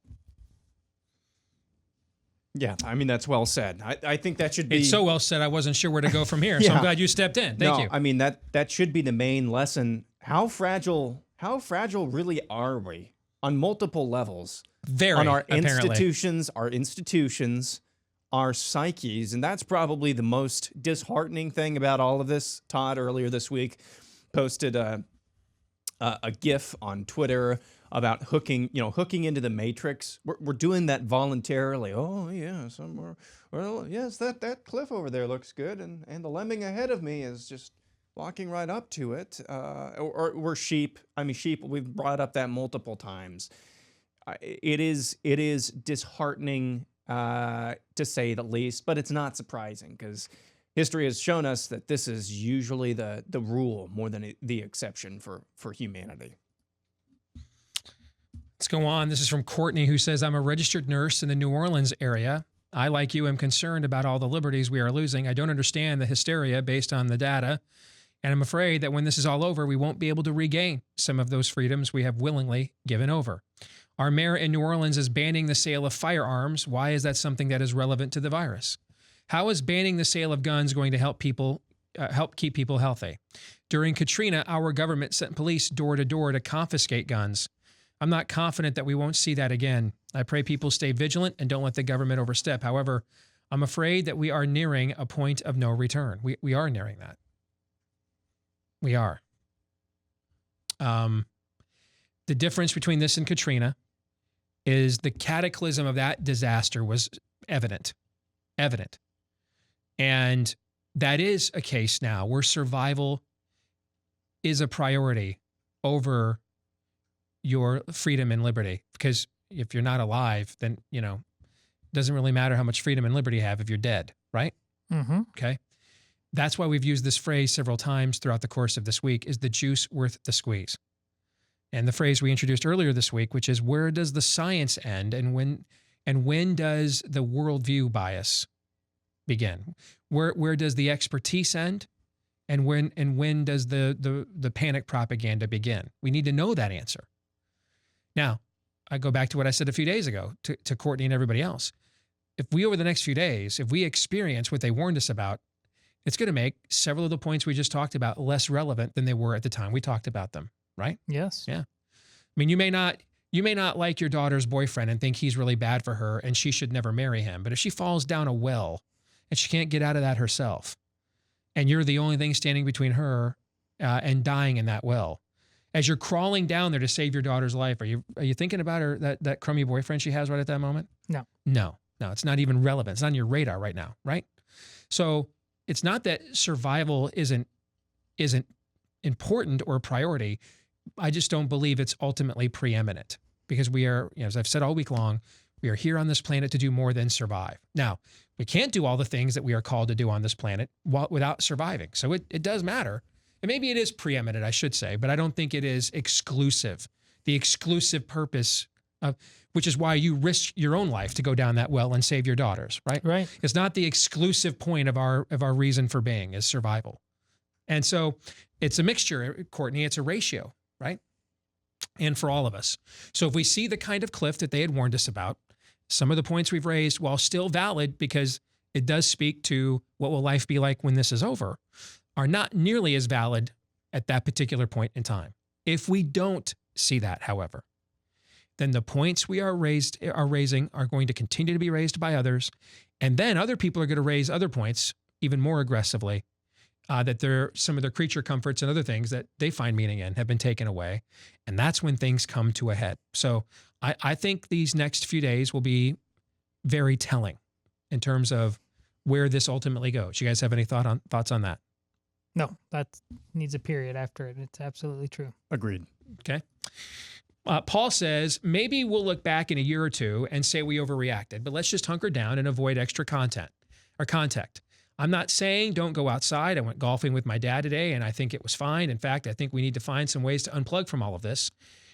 Yeah, I mean, that's well said. I think that should be... It's so well said, I wasn't sure where to go from here, so I'm glad you stepped in. Thank you. I mean, that should be the main lesson. How fragile really are we on multiple levels? Very, on our apparently. institutions, our psyches, and that's probably the most disheartening thing about all of this. Todd, earlier this week, posted a GIF on Twitter about hooking into the Matrix. We're doing that voluntarily. Oh yeah, somewhere. Well, yes, that cliff over there looks good, and the lemming ahead of me is just walking right up to it. Or we're sheep. I mean, sheep. We've brought up that multiple times. It is disheartening. To say the least, but it's not surprising because history has shown us that this is usually the rule more than the exception for humanity. Let's go on. This is from Courtney, who says, I'm a registered nurse in the New Orleans area. I, like you, am concerned about all the liberties we are losing. I don't understand the hysteria based on the data, and I'm afraid that when this is all over, we won't be able to regain some of those freedoms we have willingly given over. Our mayor in New Orleans is banning the sale of firearms. Why is that something that is relevant to the virus? How is banning the sale of guns going to help keep people healthy? During Katrina, our government sent police door to door to confiscate guns. I'm not confident that we won't see that again. I pray people stay vigilant and don't let the government overstep. However, I'm afraid that we are nearing a point of no return. We are nearing that. We are. The difference between this and Katrina is the cataclysm of that disaster was evident. And that is a case now where survival is a priority over your freedom and liberty. Because if you're not alive, then, you know, it doesn't really matter how much freedom and liberty you have if you're dead, right? Mm-hmm. Okay. That's why we've used this phrase several times throughout the course of this week, is the juice worth the squeeze? And the phrase we introduced earlier this week, which is, where does the science end and when does the worldview bias begin? Where does the expertise end and when does the panic propaganda begin? We need to know that answer. Now, I go back to what I said a few days ago to Courtney and everybody else. If we, over the next few days, if we experience what they warned us about, it's going to make several of the points we just talked about less relevant than they were at the time we talked about them, right? Yes. Yeah. I mean, you may not like your daughter's boyfriend and think he's really bad for her and she should never marry him. But if she falls down a well and she can't get out of that herself, and you're the only thing standing between her and dying in that well, as you're crawling down there to save your daughter's life, are you thinking about her, that crummy boyfriend she has right at that moment? No, it's not even relevant. It's not on your radar right now, right? So it's not that survival isn't important or a priority. I just don't believe it's ultimately preeminent, because we are, as I've said all week long, we are here on this planet to do more than survive. Now, we can't do all the things that we are called to do on this planet without surviving. So it does matter. And maybe it is preeminent, I should say, but I don't think it is exclusive. The exclusive purpose of, which is why you risk your own life to go down that well and save your daughters, right? Right. It's not the exclusive point of our reason for being, is survival. And so it's a mixture, Courtney, it's a ratio, right? And for all of us. So if we see the kind of cliff that they had warned us about, some of the points we've raised, while still valid because it does speak to what will life be like when this is over, are not nearly as valid at that particular point in time. If we don't see that, however, then the points we are raising are going to continue to be raised by others. And then other people are going to raise other points even more aggressively, that some of their creature comforts and other things that they find meaning in have been taken away. And that's when things come to a head. So I think these next few days will be very telling in terms of where this ultimately goes. You guys have any thoughts on that? No, that needs a period after it. It's absolutely true. Agreed. Okay. Paul says, maybe we'll look back in a year or two and say we overreacted, but let's just hunker down and avoid extra contact. I'm not saying don't go outside. I went golfing with my dad today, and I think it was fine. In fact, I think we need to find some ways to unplug from all of this.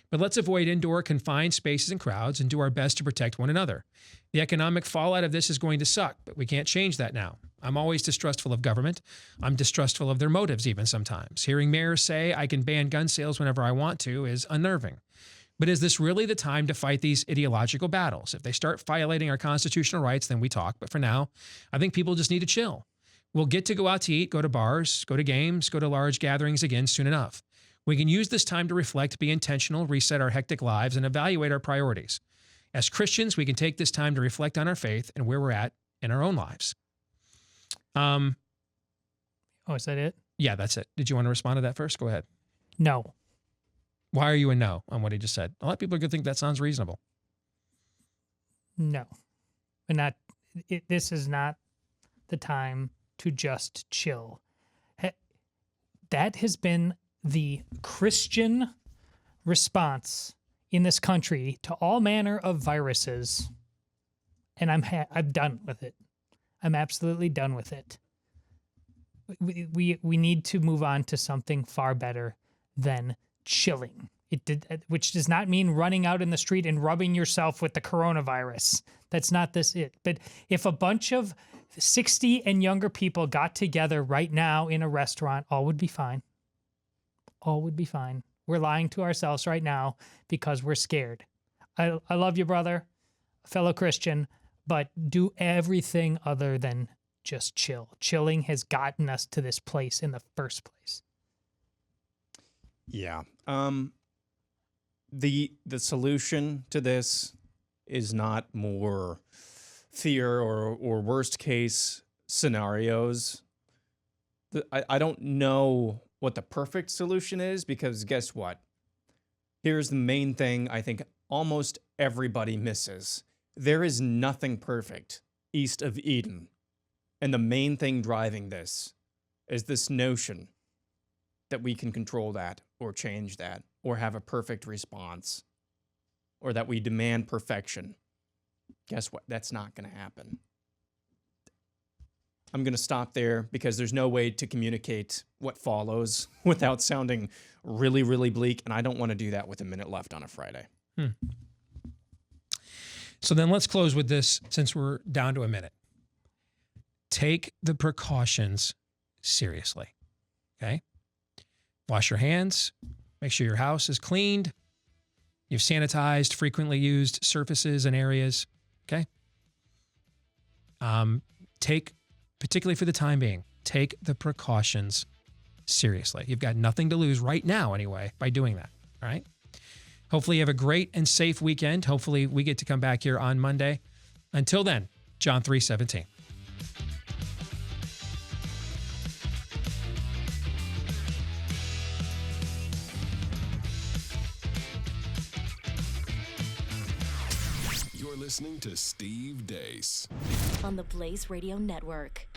But let's avoid indoor confined spaces and crowds and do our best to protect one another. The economic fallout of this is going to suck, but we can't change that now. I'm always distrustful of government. I'm distrustful of their motives even sometimes. Hearing mayors say I can ban gun sales whenever I want to is unnerving. But is this really the time to fight these ideological battles? If they start violating our constitutional rights, then we talk. But for now, I think people just need to chill. We'll get to go out to eat, go to bars, go to games, go to large gatherings again soon enough. We can use this time to reflect, be intentional, reset our hectic lives, and evaluate our priorities. As Christians, we can take this time to reflect on our faith and where we're at in our own lives. Oh, is that it? Yeah, that's it. Did you want to respond to that first? Go ahead. No. Why are you a no on what he just said? A lot of people are going to think that sounds reasonable. No. This is not the time to just chill. That has been the Christian response in this country to all manner of viruses, and I'm done with it. I'm absolutely done with it. We need to move on to something far better than chilling. Which does not mean running out in the street and rubbing yourself with the coronavirus. That's not it. But if a bunch of 60 and younger people got together right now in a restaurant, all would be fine. All would be fine. We're lying to ourselves right now because we're scared. I love you, brother, fellow Christian, but do everything other than just chill. Chilling has gotten us to this place in the first place. Yeah. the solution to this is not more fear or worst case scenarios. I don't know what the perfect solution is, because guess what? Here's the main thing I think almost everybody misses. There is nothing perfect east of Eden. And the main thing driving this is this notion that we can control that or change that or have a perfect response or that we demand perfection. Guess what? That's not going to happen. I'm going to stop there because there's no way to communicate what follows without sounding really, really bleak. And I don't want to do that with a minute left on a Friday. So then let's close with this, since we're down to a minute. Take the precautions seriously, okay? Wash your hands. Make sure your house is cleaned. You've sanitized frequently used surfaces and areas, okay? Particularly for the time being, take the precautions seriously. You've got nothing to lose right now anyway by doing that, all right? Hopefully you have a great and safe weekend. Hopefully we get to come back here on Monday. Until then, John 3:17. You're listening to Steve Deace on the Blaze Radio Network.